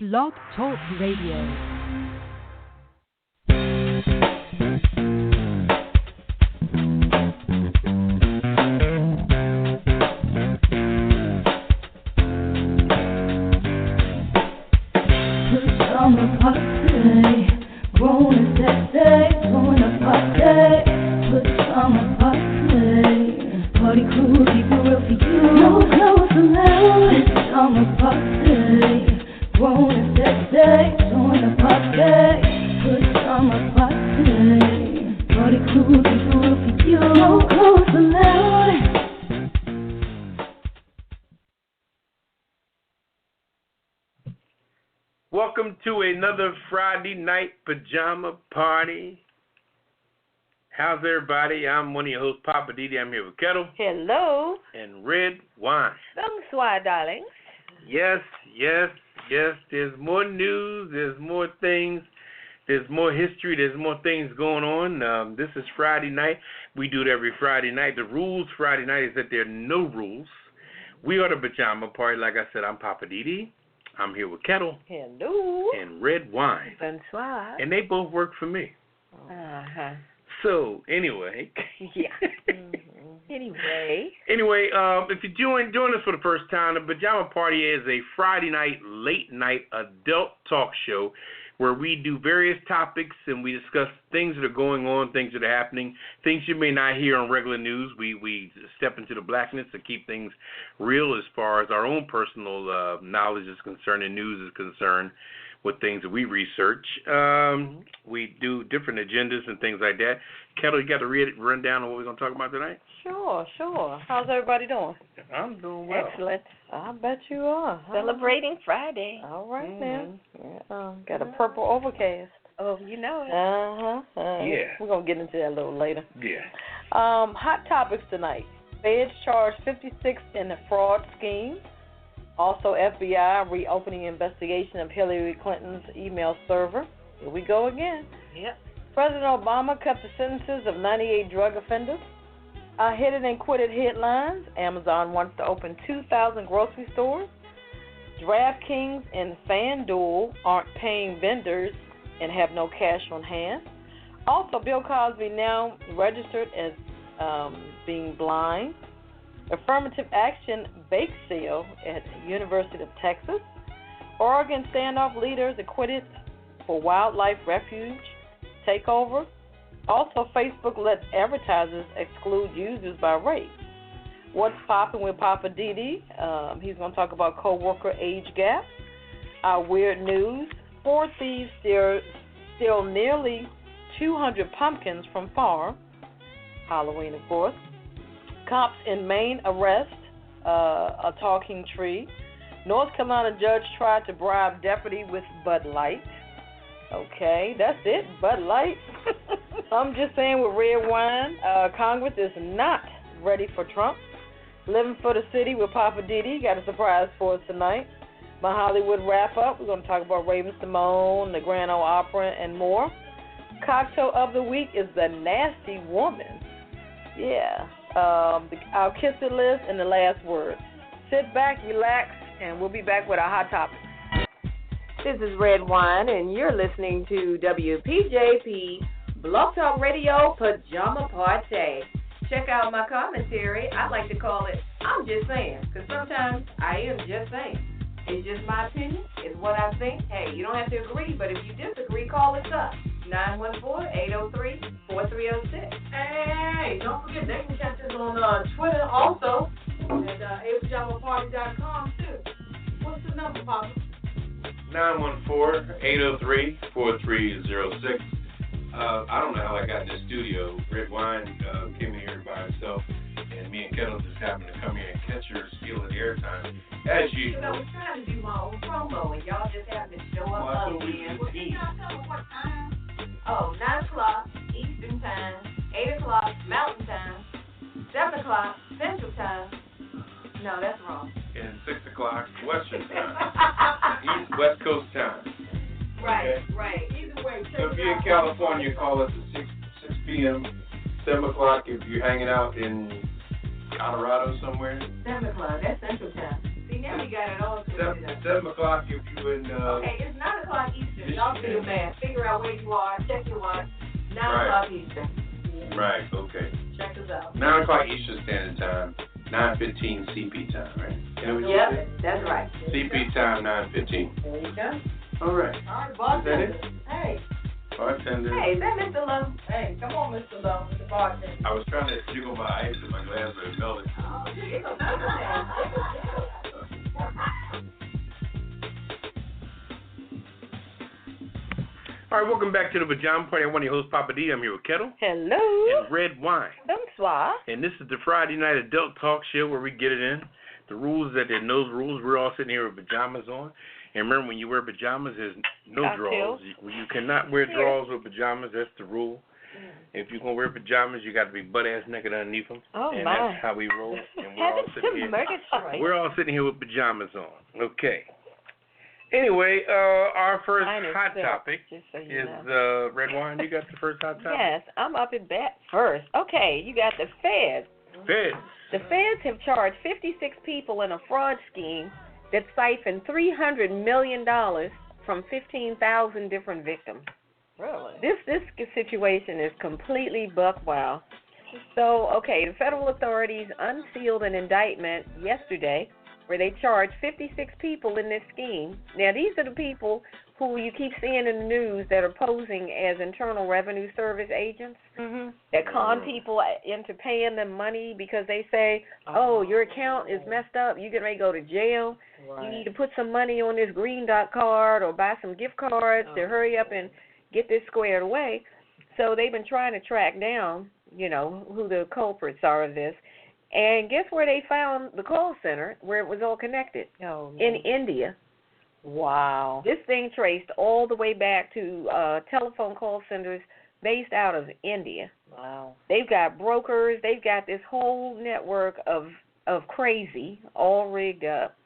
Blog Talk Radio. Party crew, keep it real for you. No clothes allowed. This summer party. Grown and sexy, join the party. Put summer party. Party crew, keep it real for you. No clothes allowed. Welcome to another Friday night pajama party. How's everybody? I'm one of your hosts, Poppa DD. I'm here with Ketel. Hello. And Redwine. Bonsoir, darlings. Yes. There's more news. There's more things. There's more history. There's more things going on. This is Friday night. We do it every Friday night. The rules Friday night is that there are no rules. We are the pajama party. Like I said, I'm Poppa DD. I'm here with Ketel. Hello. And Redwine. Bonsoir. And they both work for me. Uh-huh. So, anyway. Yeah. Anyway, if you join us for the first time, the Pajama Party is a Friday night, late night adult talk show where we do various topics and we discuss things that are going on, things that are happening, things you may not hear on regular news. We step into the blackness to keep things real as far as our own personal knowledge is concerned and news is concerned with things that we research. We do different agendas and things like that. Ketel, you got to run down on what we're going to talk about tonight? Sure. How's everybody doing? I'm doing well. Excellent. I bet you are. Celebrating Friday. All right, now. Got a purple overcast. Oh, you know it. Yeah. We're going to get into that a little later. Yeah. Hot topics tonight. Feds charged 56 in a fraud scheme. Also, FBI reopening investigation of Hillary Clinton's email server. Here we go again. Yep. President Obama cut the sentences of 98 drug offenders. Hidden and quitted headlines. Amazon wants to open 2,000 grocery stores. DraftKings and FanDuel aren't paying vendors and have no cash on hand. Also, Bill Cosby now registered as being blind. Affirmative action bake sale at University of Texas. Oregon standoff leaders acquitted for wildlife refuge takeover. Also, Facebook lets advertisers exclude users by race. What's poppin' with Poppa DD? He's going to talk about co-worker age gaps. Our weird news. 4 thieves steal nearly 200 pumpkins from farm. Halloween, of course. Cops in Maine arrest a talking tree. North Carolina judge tried to bribe deputy with Bud Light. Okay, that's it, Bud Light. I'm just saying with Redwine, Congress is not ready for Trump. Living for the city with Poppa DD. Got a surprise for us tonight. My Hollywood wrap-up. We're going to talk about Raven-Symoné, the Grand Ole Opry, and more. Cocktail of the week is the Nasty Woman. Yeah. Our kiss it list and the last word. Sit back, relax, and we'll be back with our hot topics. This is Redwine, and you're listening to WPJP Blog Talk Radio Pajama Party. Check out my commentary. I like to call it I'm Just Saying, because sometimes I am just saying. It's just my opinion. It's what I think. Hey, you don't have to agree, but if you disagree, call us up. 914-803-4306. Hey, don't forget, they can catch us on Twitter also, at apajamaparty.com, too. What's the number, Papa? 914-803-4306. I don't know how I got in the studio. Redwine came in here by himself, and me and Ketel just happened to come here and catch her stealing the airtime, as usual. I was trying to do my own promo, and y'all just happened to show up again. Well, can y'all tell me what time? 9 o'clock Eastern Time, 8 o'clock Mountain Time, 7 o'clock Central Time. No, that's wrong. And 6 o'clock Western Time. West Coast Time. Right. Either way. So if you're in California, call us at 6 p.m., 7 o'clock if you're hanging out in Colorado somewhere. 7 o'clock, that's Central Time. See, See, now we got it all. 7 o'clock if you in. Okay, it's 9 o'clock Eastern. Y'all do the math. Figure out where you are. Check your watch. 9 o'clock Eastern. Right. Okay. Check us out. 9 o'clock Eastern Standard Time. 9:15 CP time, right? Yep, that's right. CP time 9:15. There you go. All right. All right, bartender. Is that it? Hey. Bartender. Hey, is that Mr. Lowe? Hey, come on, Mr. Lowe, Mr. Bartender. I was trying to jiggle my ice in my glass, but it melted. Oh, jiggle. All right, welcome back to the Pajama Party. I'm one of your hosts, Poppa DD. I'm here with Ketel. Hello. And Redwine. Bonsoir. And this is the Friday night adult talk show where we get it in. The rules that there are no rules. We're all sitting here with pajamas on. And remember, when you wear pajamas, there's no drawers. You cannot wear drawers with pajamas. That's the rule. If you're going to wear pajamas, you got to be butt-ass naked underneath them. Oh, and my. that's how we roll. And we're all sitting here with pajamas on. Okay. Anyway, our first hot topic is Redwine. You got the first hot topic? Yes, I'm up at bat first. Okay, you got the feds. Feds. The feds have charged 56 people in a fraud scheme that siphoned $300 million from 15,000 different victims. Really? This situation is completely buck wild. So, okay, the federal authorities unsealed an indictment yesterday where they charged 56 people in this scheme. Now, these are the people who you keep seeing in the news that are posing as Internal Revenue Service agents that con people into paying them money because they say, oh, your account is messed up, you're getting ready to go to jail. Right. You need to put some money on this green dot card or buy some gift cards to hurry up and get this squared away. So they've been trying to track down, who the culprits are of this. And guess where they found the call center where it was all connected? In India. Wow. This thing traced all the way back to telephone call centers based out of India. Wow. They've got brokers. They've got this whole network of crazy all rigged up.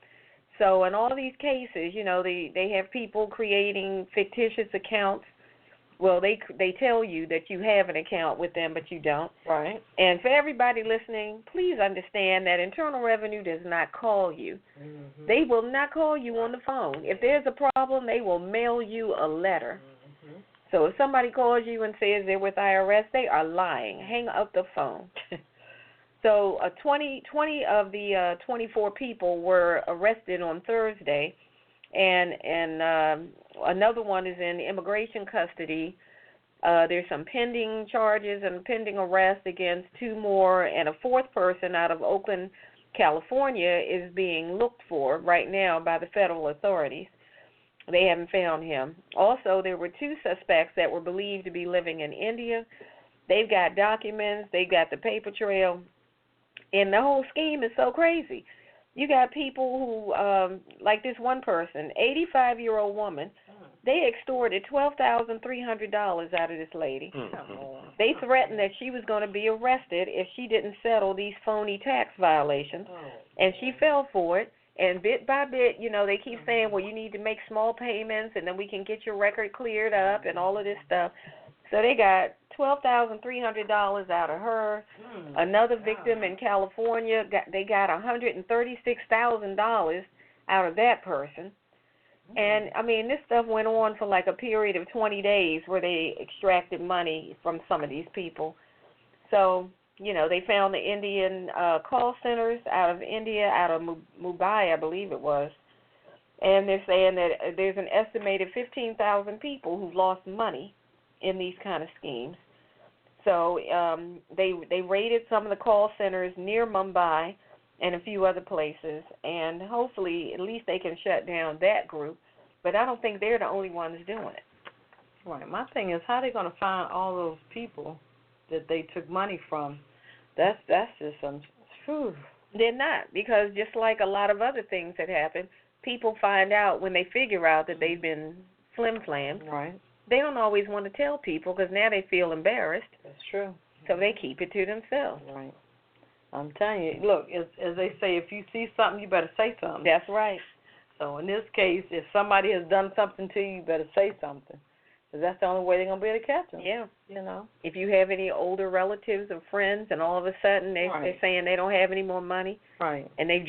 So in all these cases, they have people creating fictitious accounts. Well, they tell you that you have an account with them, but you don't. Right. And for everybody listening, please understand that Internal Revenue does not call you. Mm-hmm. They will not call you on the phone. If there's a problem, they will mail you a letter. Mm-hmm. So if somebody calls you and says they're with IRS, they are lying. Hang up the phone. So 20 of the 24 people were arrested on Thursday. And another one is in immigration custody. There's some pending charges and pending arrest against 2 more, and a 4th person out of Oakland, California, is being looked for right now by the federal authorities. They haven't found him. Also, there were 2 suspects that were believed to be living in India. They've got documents. They've got the paper trail. And the whole scheme is so crazy. You got people who, like this one person, 85-year-old woman, they extorted $12,300 out of this lady. Mm-hmm. They threatened that she was going to be arrested if she didn't settle these phony tax violations, and she fell for it. And bit by bit, they keep saying, well, you need to make small payments, and then we can get your record cleared up and all of this stuff. So they got $12,300 out of her. Another victim in California, they got $136,000 out of that person. And, this stuff went on for like a period of 20 days where they extracted money from some of these people. So, they found the Indian call centers out of India, out of Mumbai, I believe it was. And they're saying that there's an estimated 15,000 people who've lost money in these kind of schemes. So they raided some of the call centers near Mumbai and a few other places, and hopefully at least they can shut down that group. But I don't think they're the only ones doing it. Right. My thing is, how are they going to find all those people that they took money from? That's just some. Whew. They're not, because just like a lot of other things that happen, people find out when they figure out that they've been flim-flammed. Right. They don't always want to tell people because now they feel embarrassed. That's true. So they keep it to themselves. Right. I'm telling you, look, as they say, if you see something, you better say something. That's right. So in this case, if somebody has done something to you, you better say something. 'Cause that's the only way they're going to be able to catch them. Yeah. You know? If you have any older relatives or friends and all of a sudden they're saying they don't have any more money Right. and they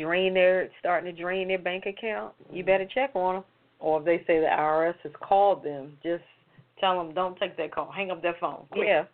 starting to drain their bank account, you better check on them. Or if they say the IRS has called them, just tell them, don't take that call. Hang up that phone. Quick. Yeah.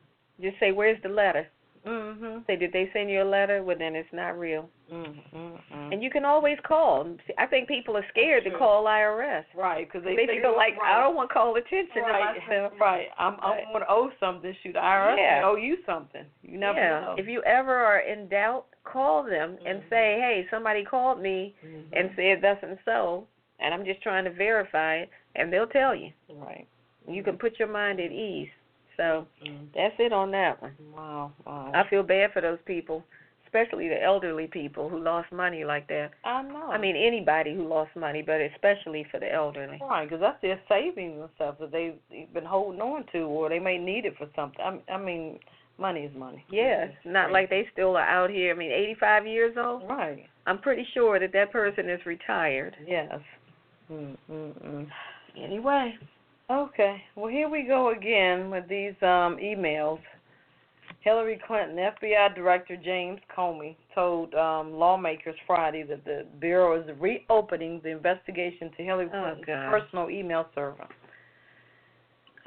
Just say, where's the letter? Mm-hmm. Say, did they send you a letter? Well, then it's not real. Mm-hmm. And you can always call. See, I think people are scared to call IRS. Right, because they feel like, I don't want to call attention to myself. Right. I'm going to owe something. Shoot, the IRS may owe you something. You never know. If you ever are in doubt, call them and say, hey, somebody called me and said thus and so, and I'm just trying to verify it, and they'll tell you. Right. You can put your mind at ease. So that's it on that one. Wow. I feel bad for those people, especially the elderly people who lost money like that. I know. I mean, anybody who lost money, but especially for the elderly. Right, because that's their savings and stuff that they've been holding on to, or they may need it for something. I mean, money is money. Yeah, it's not like they still are out here. I mean, 85 years old? Right. I'm pretty sure that person is retired. Yes. Anyway. Okay. Well, here we go again with these emails. Hillary Clinton, FBI Director James Comey told lawmakers Friday that the Bureau is reopening the investigation to Hillary Clinton's personal email server.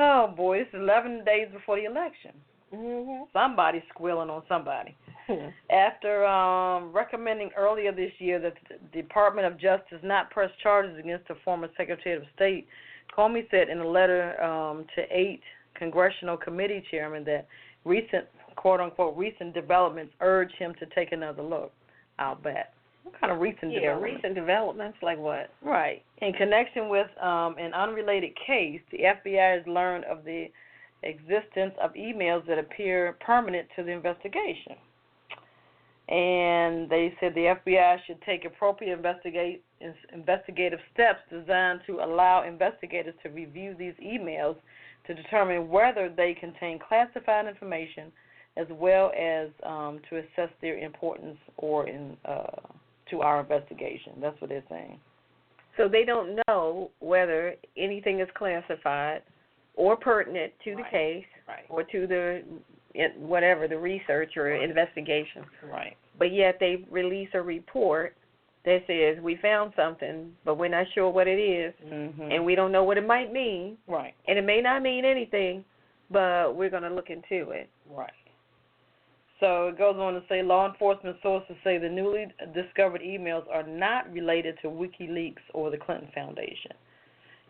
Oh, boy, it's 11 days before the election. Somebody's squealing on somebody. After recommending earlier this year that the Department of Justice not press charges against the former Secretary of State, Comey said in a letter to 8 congressional committee chairmen that recent, quote-unquote, recent developments urge him to take another look. I'll bet. What kind of recent developments? Recent developments like what? Right. In connection with an unrelated case, the FBI has learned of the existence of emails that appear permanent to the investigation. And they said the FBI should take appropriate investigative steps designed to allow investigators to review these emails to determine whether they contain classified information, as well as to assess their importance or to our investigation. That's what they're saying. So they don't know whether anything is classified or pertinent to the case or to the whatever, the research or investigation. Right. But yet they release a report that says we found something, but we're not sure what it is, and we don't know what it might mean. Right. And it may not mean anything, but we're going to look into it. Right. So it goes on to say law enforcement sources say the newly discovered emails are not related to WikiLeaks or the Clinton Foundation.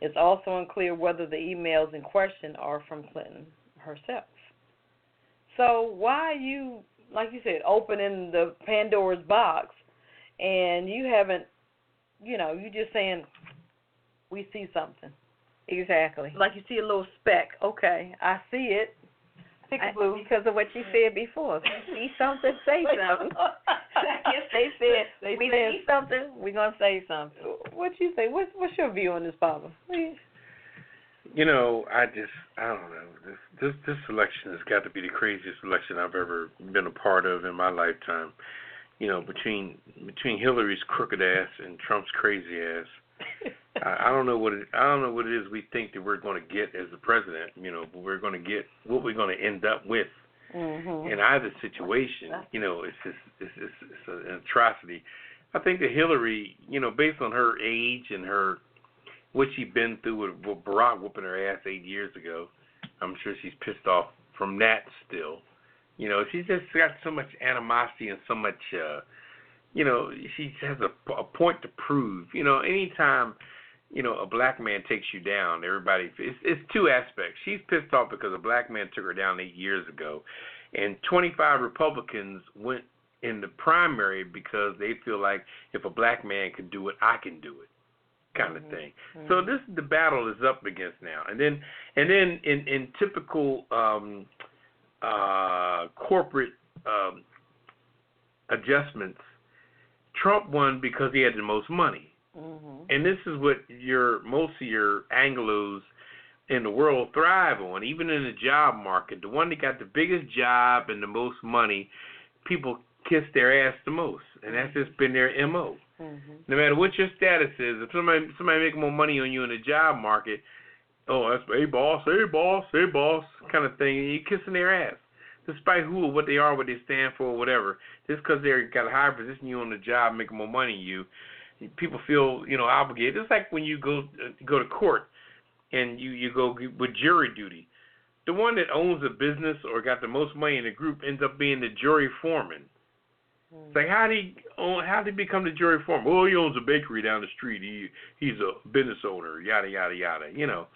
It's also unclear whether the emails in question are from Clinton herself. So why are you, like you said, opening the Pandora's box and you haven't, you're just saying, we see something. Exactly. Like you see a little speck. Okay, I see it. Because of what you said before. If you see something, say something. They said, we see something, we're going to say something. What you say? What's your view on this, Papa? I don't know. This election has got to be the craziest election I've ever been a part of in my lifetime. Between Hillary's crooked ass and Trump's crazy ass. I don't know what it is we think that we're going to get as the president. But we're going to get what we're going to end up with in either situation. It's an atrocity. I think that Hillary, based on her age and what she's been through with Barack whooping her ass 8 years ago, I'm sure she's pissed off from that still. She's just got so much animosity and so much, she has a point to prove. Anytime, a black man takes you down, everybody, it's two aspects. She's pissed off because a black man took her down 8 years ago, and 25 Republicans went in the primary because they feel like if a black man can do it, I can do it. Kind of thing. So this is the battle is up against now, and then in typical corporate adjustments, Trump won because he had the most money, and this is what most of your Anglos in the world thrive on. Even in the job market, the one that got the biggest job and the most money, people kiss their ass the most, and that's just been their MO. No matter what your status is, if somebody making more money on you in the job market, Oh, that's hey boss kind of thing. And you're kissing their ass, despite who or what they are, what they stand for, or whatever. Just because they got a higher position you on the job, making more money than you, people feel obligated. It's like when you go to court and you go with jury duty. The one that owns a business or got the most money in the group ends up being the jury foreman. It's like, how did he become the jury foreman? Well, he owns a bakery down the street. He's a business owner, yada, yada, yada,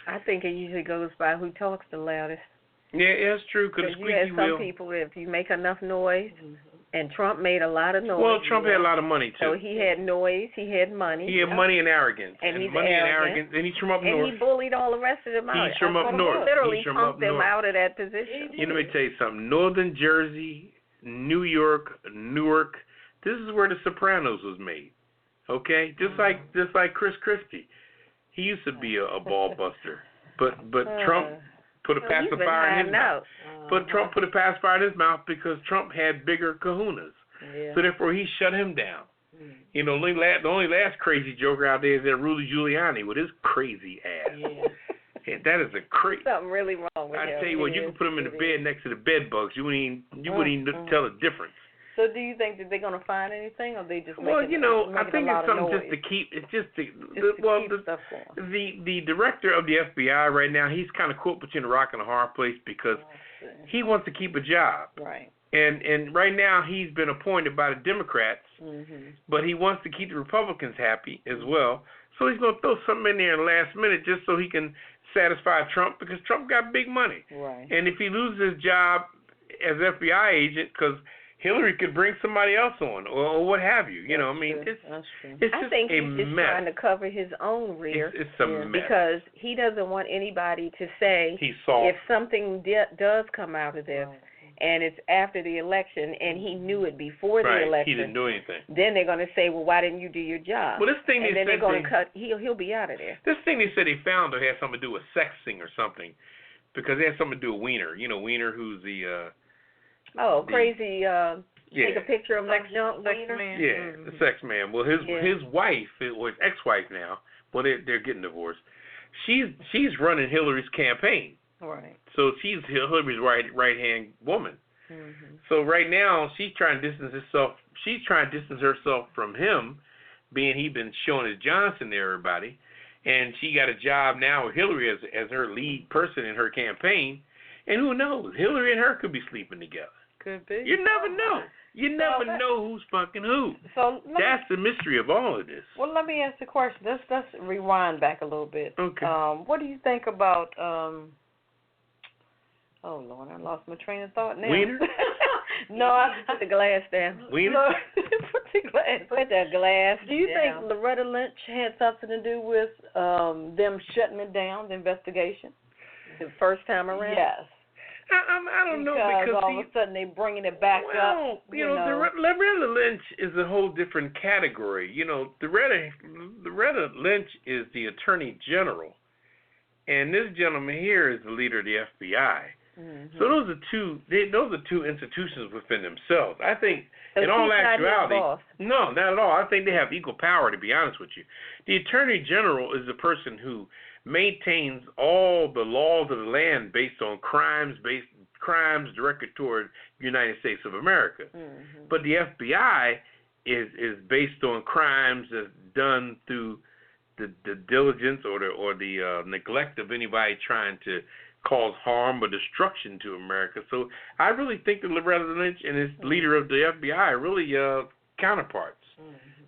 I think it usually goes by who talks the loudest. Yeah, that's true. Because you had some people, if you make enough noise, and Trump made a lot of noise. Well, Trump had a lot of money, too. So he had noise, he had money. He had money and arrogance. And he's money arrogant. And arrogance. And he's from up north. And he bullied all the rest of them out. He's from up north. Literally punked them out of that position. Let me tell you something. Northern Jersey, New York, Newark, this is where The Sopranos was made. Okay? Just like Chris Christie. He used to be a ball buster. But Trump put a pacifier in his mouth. But Trump put a pacifier in his mouth because Trump had bigger kahunas. Yeah. So therefore he shut him down. The only last crazy joker out there is that Rudy Giuliani with his crazy ass. Yeah. That is a crazy. Something really wrong with him. I tell you what, you can put him in the bed next to the bed bugs. You wouldn't even tell the difference. So do you think that they're going to find anything, or they just I think it's something just to keep. It's just to keep stuff going. The director of the FBI right now, he's kind of caught between a rock and a hard place because he wants to keep a job. Right. And right now he's been appointed by the Democrats, but he wants to keep the Republicans happy as well. So he's going to throw something in there in the last minute just so he can satisfy Trump because Trump got big money. Right. And if he loses his job as FBI agent, because Hillary could bring somebody else on or what have you. That's true. It's I just think a he's just mess. trying to cover his own rear. It's a mess. Because he doesn't want anybody to say if something does come out of this, and it's after the election, and he knew it before the election. He didn't do anything. Then they're going to say, well, why didn't you do your job? Well, this thing and then they're going to cut. He'll be out of there. This thing they said they found had something to do with sexting or something, because it had something to do with Wiener. Wiener, who's the crazy. Take a picture of next man. Yeah, the sex man. Well, his wife, or his ex-wife now. Well, they're getting divorced. She's running Hillary's campaign. Right. So she's Hillary's right hand woman. So right now she's trying to distance herself from him, being he's been showing his Johnson to everybody, and she got a job now with Hillary as her lead person in her campaign. And who knows? Hillary and her could be sleeping together. Could be. You never know. You never know who's fucking who. So that's the mystery of all of this. Well, let me ask the question. Let's rewind back a little bit. Okay. What do you think about? Oh Lord, I lost my train of thought now. Wiener? No, I put the glass down. Wiener? Put that glass. Do you think Loretta Lynch had something to do with them shutting it down, the investigation, the first time around? Yes. I don't know because all of a sudden they're bringing it back up. Loretta Lynch is a whole different category. Loretta Lynch is the Attorney General, and this gentleman here is the leader of the FBI. So those are two institutions within themselves. I think, in all actuality, no, not at all. I think they have equal power. To be honest with you, the Attorney General is the person who maintains all the laws of the land based on crimes directed toward the United States of America. But the FBI is based on crimes that's done through the diligence or the neglect of anybody trying to cause harm or destruction to America. So I really think that Loretta Lynch and his leader of the FBI are really counterparts.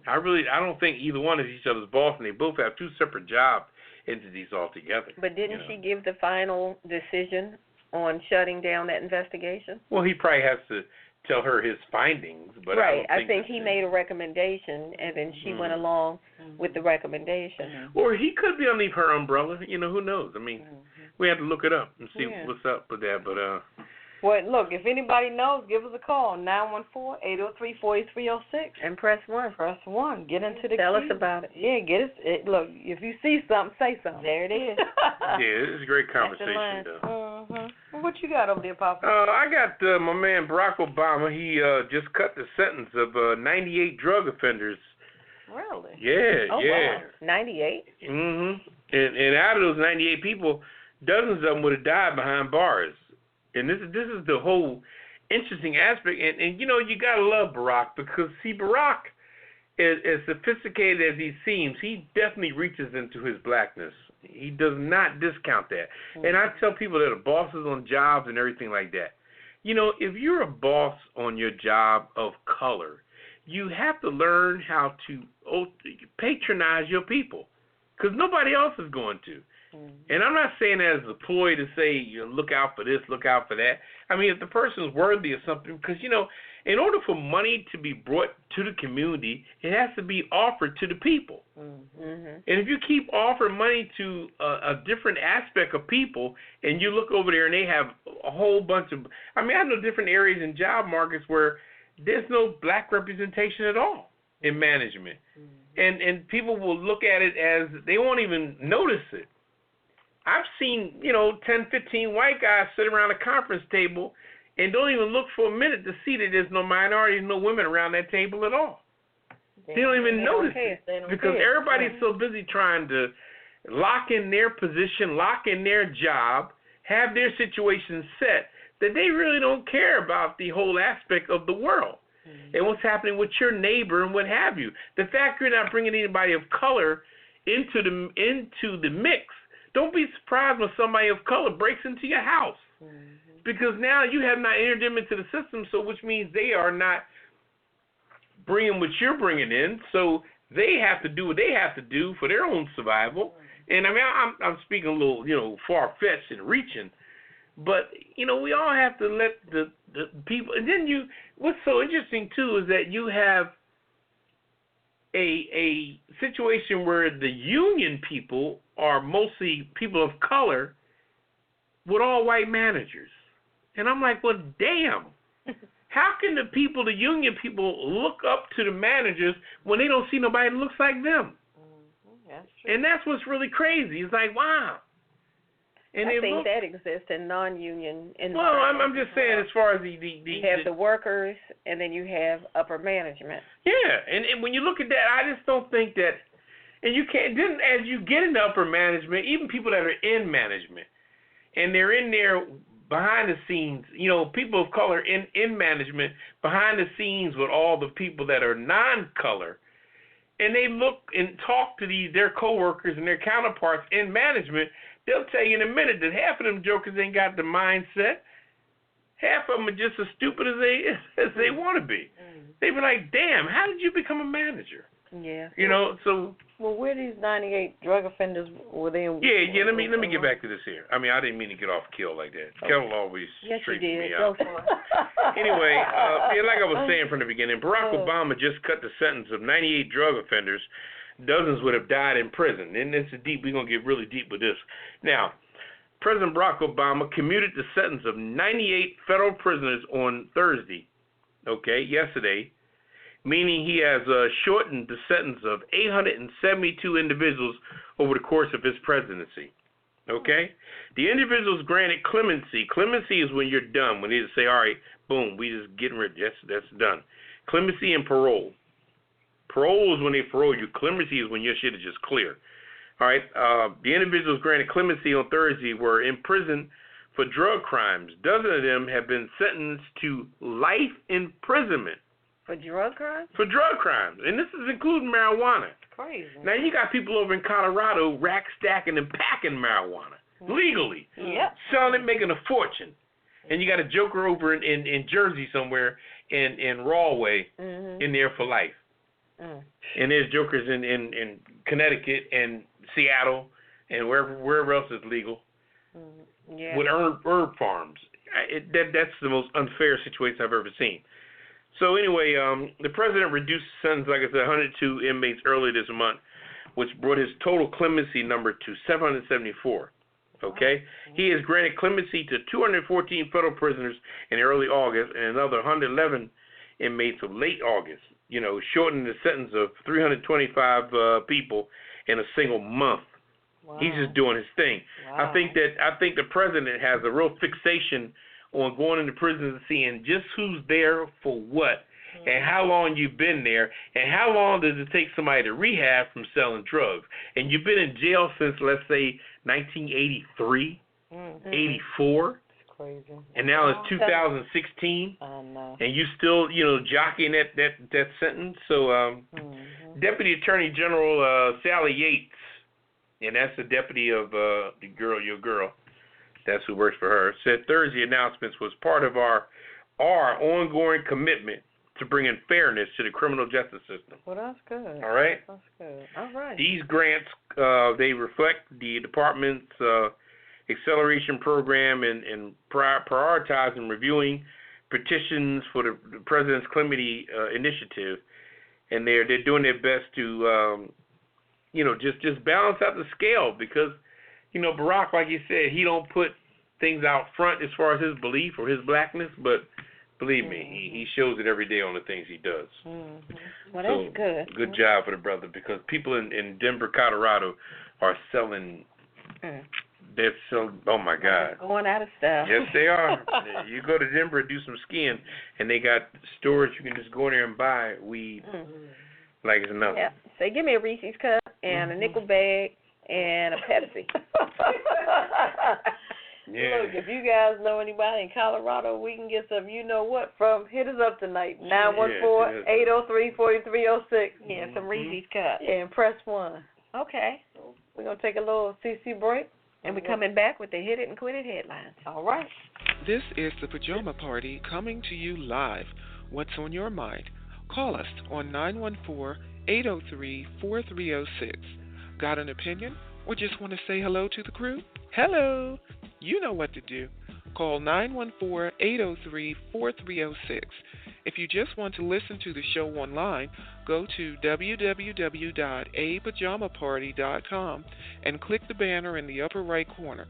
I don't think either one is each other's boss, and they both have two separate job entities altogether. But didn't she give the final decision on shutting down that investigation? Well, he probably has to tell her his findings, but I think he made a recommendation, and then she went along with the recommendation. Or he could be underneath her umbrella. Who knows? I mean, we have to look it up and see what's up with that. But well, look, if anybody knows, give us a call, 914-803-4306. And press 1. Press 1. Get into the Tell us about it. Yeah, get us. Look, if you see something, say something. There it is. Yeah, it's a great conversation, though. What you got over there, Papa? I got my man Barack Obama. He just cut the sentence of 98 drug offenders. Really? Yeah, Wow. 98? And out of those 98 people, dozens of them would have died behind bars. And this is the whole interesting aspect. And you know, you got to love Barack because, see, Barack, as sophisticated as he seems, he definitely reaches into his blackness. He does not discount that. Mm-hmm. And I tell people that are bosses on jobs and everything like that, you know, if you're a boss on your job of color, you have to learn how to patronize your people because nobody else is going to. Mm-hmm. And I'm not saying that as a ploy to say, you know, look out for this, look out for that. I mean, if the person's worthy of something, because, you know, in order for money to be brought to the community, it has to be offered to the people. Mm-hmm. And if you keep offering money to a different aspect of people, and you look over there and they have a whole bunch of, I mean, I know different areas in job markets where there's no black representation at all in management. Mm-hmm. And people will look at it as they won't even notice it. I've seen, you know, 10, 15 white guys sit around a conference table and don't even look for a minute to see that there's no minorities, no women around that table at all. They don't even notice it because everybody's so busy trying to lock in their position, lock in their job, have their situation set, that they really don't care about the whole aspect of the world and what's happening with your neighbor and what have you. The fact you're not bringing anybody of color into the mix, don't be surprised when somebody of color breaks into your house. Because now you have not entered them into the system, so which means they are not bringing what you're bringing in, so they have to do what they have to do for their own survival. And I mean, I'm speaking a little, you know, far-fetched and reaching, but, you know, we all have to let the people, and then what's so interesting, too, is that you have a situation where the union people are mostly people of color with all white managers. And I'm like, well, damn. How can the union people look up to the managers when they don't see nobody that looks like them? Mm-hmm. That's true. And that's what's really crazy. It's like, wow. And I think that exists in non-union. Well, I'm just saying as far as you have the workers and then you have upper management. Yeah, and when you look at that, I just don't think that, and you can't, then as you get into upper management, even people that are in management, and they're in there behind the scenes, you know, people of color in management, behind the scenes with all the people that are non-color, and they look and talk to their coworkers and their counterparts in management, they'll tell you in a minute that half of them jokers ain't got the mindset. Half of them are just as stupid as they want to be. They be like, damn, how did you become a manager? Yeah. You know, so. Well, where these 98 drug offenders were they? Yeah. Let me get back to this here. I mean, I didn't mean to get off kill like that. Okay. Ketel always straightens me out. Go for it. Anyway, like I was saying from the beginning, Barack Obama just cut the sentence of 98 drug offenders. Dozens would have died in prison. And this is deep. We're gonna get really deep with this. Now, President Barack Obama commuted the sentence of 98 federal prisoners on Thursday. Okay, yesterday. Meaning he has shortened the sentence of 872 individuals over the course of his presidency. Okay? The individuals granted clemency. Clemency is when you're done, when they just say, all right, boom, we just getting rid. That's done. Clemency and parole. Parole is when they parole you. Clemency is when your shit is just clear. All right? The individuals granted clemency on Thursday were in prison for drug crimes. Dozens of them have been sentenced to life imprisonment. For drug crimes? For drug crimes. And this is including marijuana. Crazy. Now, you got people over in Colorado rack stacking and packing marijuana legally. Yep. Selling it, making a fortune. And you got a joker over in Jersey somewhere in Rahway in there for life. And there's jokers in Connecticut and Seattle and wherever else is legal with herb farms. That's the most unfair situation I've ever seen. So anyway, the president reduced the sentence, like I said, 102 inmates earlier this month, which brought his total clemency number to 774. Okay? He has granted clemency to 214 federal prisoners in early August and another 111 inmates of late August, you know, shortening the sentence of 325 people in a single month. Wow. He's just doing his thing. Wow. I think the president has a real fixation on going into prison and seeing just who's there for what and how long you've been there, and how long does it take somebody to rehab from selling drugs. And you've been in jail since, let's say, 1983, 84. Crazy. And now it's 2016. I know. And you still, jockeying that sentence. So, Deputy Attorney General Sally Yates, and that's the deputy of your girl, that's who works for her, said Thursday announcements was part of our ongoing commitment to bringing fairness to the criminal justice system. Well, that's good. All right? That's good. All right. These grants, they reflect the department's acceleration program and prioritizing and reviewing petitions for the President's Clemency Initiative, and they're doing their best to just balance out the scale, because Barack, like you said, he don't put things out front as far as his belief or his blackness, but believe me, he shows it every day on the things he does. Well, that's good. Good job for the brother, because people in Denver, Colorado are selling. They're so, oh my God. Going out of style. Yes, they are. You go to Denver and do some skiing, and they got stores you can just go in there and buy weed like it's nothing. Yeah. Say, give me a Reese's cup and a nickel bag and a Pepsi. Yeah. Look, if you guys know anybody in Colorado, we can get some you-know-what from. Hit us up tonight, 914-803-4306. Yeah, some Reese's cups. Yeah, and press 1. Okay. We're going to take a little CC break. And we're coming back with the Hit It and Quit It headlines. All right. This is the Pajama Party coming to you live. What's on your mind? Call us on 914-803-4306. Got an opinion or just want to say hello to the crew? Hello. You know what to do. Call 914-803-4306. If you just want to listen to the show online, go to www.apajamaparty.com and click the banner in the upper right corner.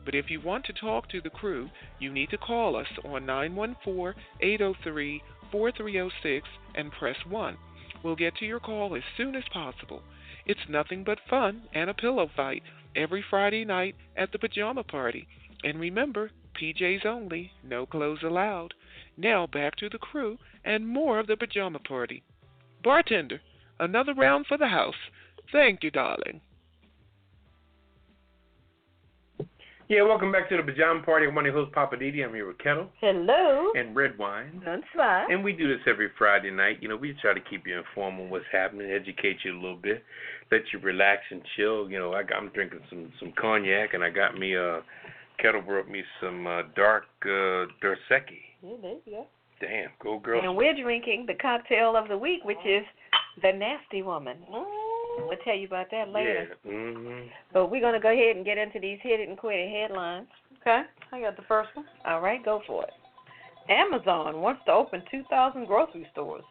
But if you want to talk to the crew, you need to call us on 914-803-4306 and press 1. We'll get to your call as soon as possible. It's nothing but fun and a pillow fight every Friday night at the Pajama Party. And remember, PJs only, no clothes allowed. Now back to the crew and more of the Pajama Party. Bartender, another round for the house. Thank you, darling. Yeah, welcome back to the Pajama Party. I'm one of your hosts, Poppa DD. I'm here with Ketel. Hello. And Redwine. That's fine. And we do this every Friday night. We try to keep you informed on what's happening, educate you a little bit, let you relax and chill. I'm drinking some cognac, and I got me Ketel brought me some dark Dos Equis. Yeah, there you go. Damn, go girl. And we're drinking the cocktail of the week, which is the Nasty Woman. We'll tell you about that later. Yeah. But we're going to go ahead and get into these Hit It and Quit It headlines. Okay, I got the first one. All right, go for it. Amazon wants to open 2,000 grocery stores.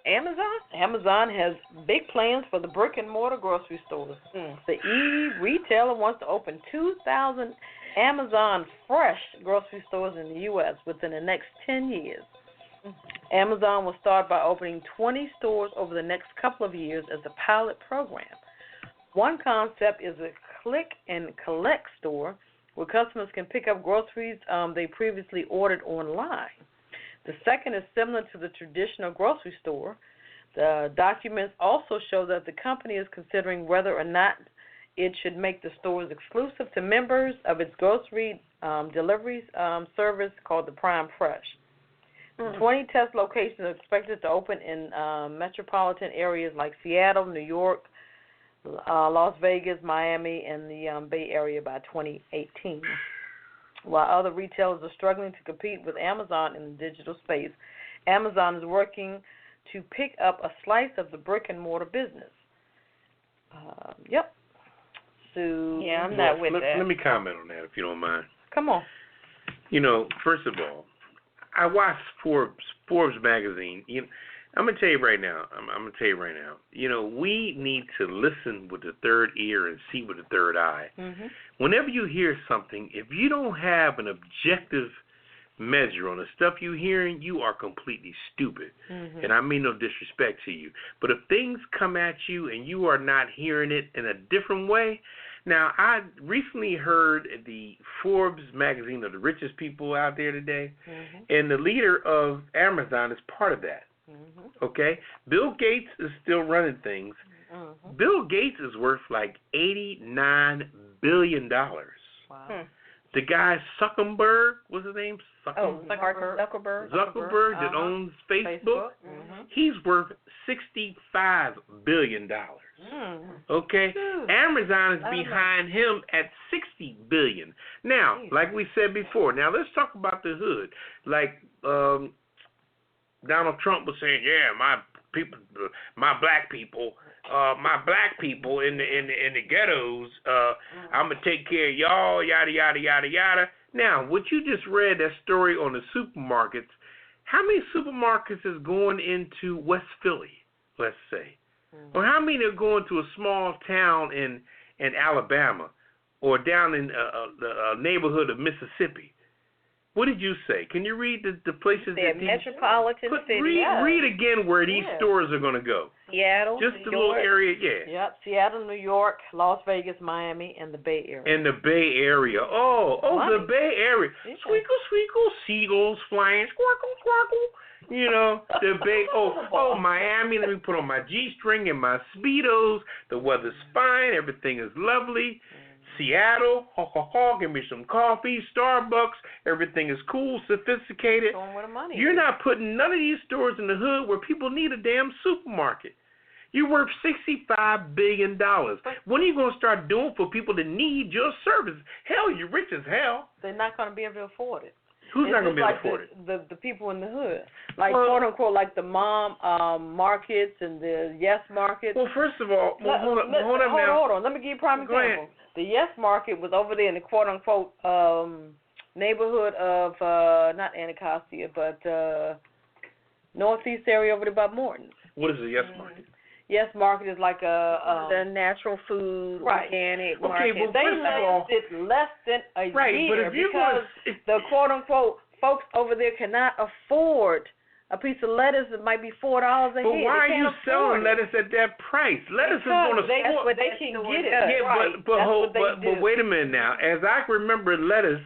Amazon has big plans for the brick-and-mortar grocery stores. The e-retailer wants to open 2,000 Amazon Fresh grocery stores in the U.S. within the next 10 years. Amazon will start by opening 20 stores over the next couple of years as a pilot program. One concept is a click-and-collect store where customers can pick up groceries they previously ordered online. The second is similar to the traditional grocery store. The documents also show that the company is considering whether or not it should make the stores exclusive to members of its grocery delivery service called the Prime Fresh. 20 test locations are expected to open in metropolitan areas like Seattle, New York, Las Vegas, Miami, and the Bay Area by 2018. While other retailers are struggling to compete with Amazon in the digital space, Amazon is working to pick up a slice of the brick-and-mortar business. Yep. So yeah, I'm not with that. Let me comment on that, if you don't mind. Come on. First of all, I watched Forbes magazine. I'm gonna tell you right now. We need to listen with the third ear and see with the third eye. Whenever you hear something, if you don't have an objective measure on the stuff you're hearing, you are completely stupid. And I mean no disrespect to you. But if things come at you and you are not hearing it in a different way. Now, I recently heard the Forbes magazine of the richest people out there today, and the leader of Amazon is part of that. Okay? Bill Gates is still running things. Mm-hmm. Bill Gates is worth like $89 billion. Wow. The guy Zuckerberg, what's his name? Zuckerberg. That owns Facebook. Mm-hmm. He's worth $65 billion. Okay? Amazon is behind him at $60 billion. Now, like we said before, now let's talk about the hood. Like Donald Trump was saying, yeah, my black people in the ghettos, I'm gonna take care of y'all, yada yada yada yada. Now, what you just read, that story on the supermarkets, how many supermarkets is going into West Philly, let's say? Or how many are going to a small town in Alabama or down in the neighborhood of Mississippi? What did you say? Can you read the places that metropolitan city? Read again where these stores are going to go. Seattle, just New the little York. area, yeah. Yep, Seattle, New York, Las Vegas, Miami, and the Bay Area. And the Bay Area. The Bay Area. Squeakle, squeakle, seagulls flying, squawkle, squawkle. You know, the Bay. Miami. Let me put on my G-string and my Speedos. The weather's fine. Everything is lovely. Seattle, give me some coffee. Starbucks, everything is cool, sophisticated. You're not putting none of these stores in the hood where people need a damn supermarket. You're worth $65 billion. When are you going to start doing for people that need your service? Hell, you're rich as hell. They're not going to be able to afford it. Who's not going to be able to afford it? The people in the hood. Like, quote unquote, like the mom markets and the yes markets. Well, first of all, hold on. Let me give you a prime example. The Yes Market was over there in the quote-unquote neighborhood of, not Anacostia, but northeast area over there by Morton. What is the Yes Market? Yes Market is like the natural food, organic market. Well, they lasted less than a year because the quote-unquote folks over there cannot afford a piece of lettuce that might be $4 a head. But why are you selling lettuce at that price? Lettuce is going to that's what they can get it. But wait a minute now. As I remember, lettuce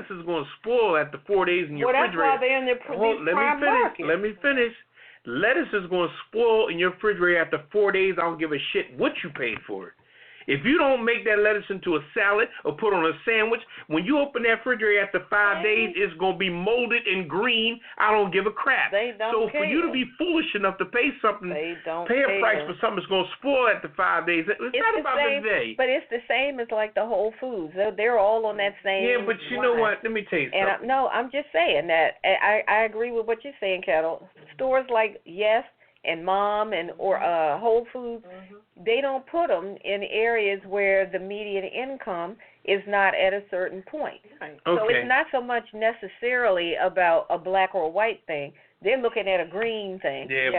is going to spoil after 4 days in your refrigerator. Well, that's why they're in their prime market. Let me finish. Lettuce is going to spoil in your refrigerator after 4 days. I don't give a shit what you paid for it. If you don't make that lettuce into a salad or put on a sandwich, when you open that refrigerator after 5 days, it's going to be molded and green. I don't give a crap. So for you to be foolish enough to pay something, pay a price for something that's going to spoil after 5 days, it's not about the day. But it's the same as like the Whole Foods. They're all on that same but you know what? Let me tell you something. I'm just saying that. I agree with what you're saying, Ketel. Stores like Yes and Mom or Whole Foods, they don't put them in areas where the median income is not at a certain point. So it's not so much necessarily about a black or a white thing. They're looking at a green thing. If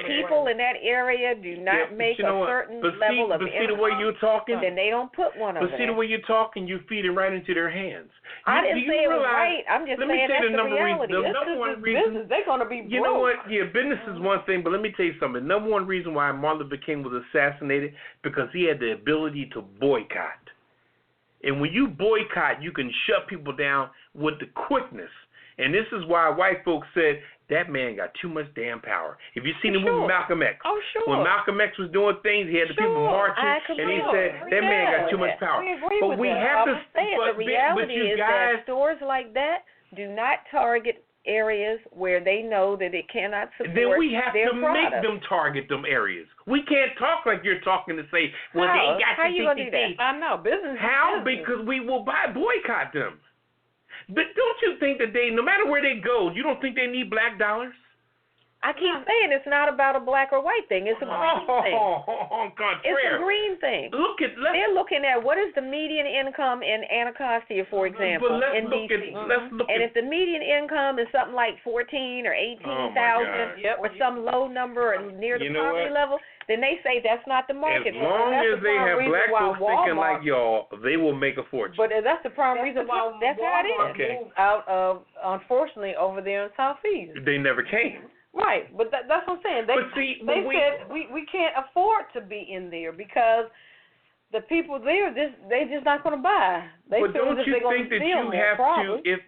people in that area do not make a certain level of income, see the way you're talking, then they don't put one of them. But see the way you're talking, you feed it right into their hands. I didn't say it was right. I'm just saying that's the reality. This is business. They're going to be broke. You know what? Yeah, business is one thing, but let me tell you something. Number one reason why Martin Luther King was assassinated, because he had the ability to boycott. And when you boycott, you can shut people down with the quickness. And this is why white folks said that man got too much damn power. If you've seen the movie Malcolm X, when Malcolm X was doing things, he had the people marching, and he said that man got too much power. But we have to say the reality is that stores like that do not target areas where they know that it cannot support their Then we have to product. make them target them areas. We can't talk like you're talking to say, well, they got How you gonna do that? I know business. How? Because we will boycott them. But don't you think that no matter where they go, you don't think they need black dollars? I keep saying it's not about a black or white thing. It's a green thing. It's a green thing. They're looking at what is the median income in Anacostia, for example, in D.C. And if the median income is something like 14 or 18,000 or some low number near the poverty level, then they say that's not the market. As long as they have black folks thinking like y'all, they will make a fortune. But that's the prime reason why that's how it is. Moved out of, unfortunately, over there in Southeast. They never came. Right, but that's what I'm saying. They said we can't afford to be in there because the people there, they just not going to buy. They but feel don't as if you they're think gonna that steal you more, have probably. to,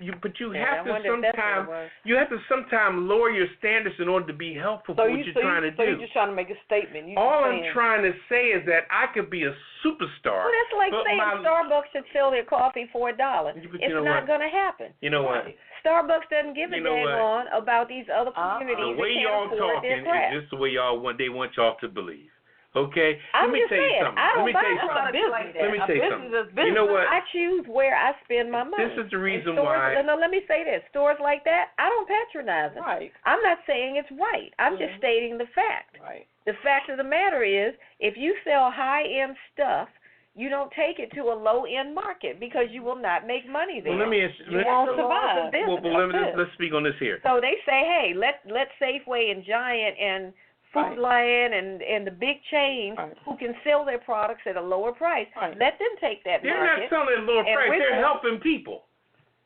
you have to sometime lower your standards in order to be helpful for what you're trying to do. So you're just trying to make a statement. All I'm trying to say is that I could be a superstar. Well, that's like saying Starbucks should sell their coffee for $1. It's not going to happen. You know what? Starbucks doesn't give a dang on about these other communities. The way y'all talking is just the way they want y'all to believe. Okay? I'm just saying, I don't buy Let me tell you something. You know what? I choose where I spend my money. This is the reason why. No, let me say this. Stores like that, I don't patronize them. Right. I'm not saying it's right. I'm just stating the fact. Right. The fact of the matter is, if you sell high-end stuff, you don't take it to a low-end market because you will not make money there. Well, you won't survive. Let's speak on this here. So they say, hey, let Safeway and Giant and Food Lion and the big chains who can sell their products at a lower price, let them take that They're market. not selling at a lower price. They're helping people.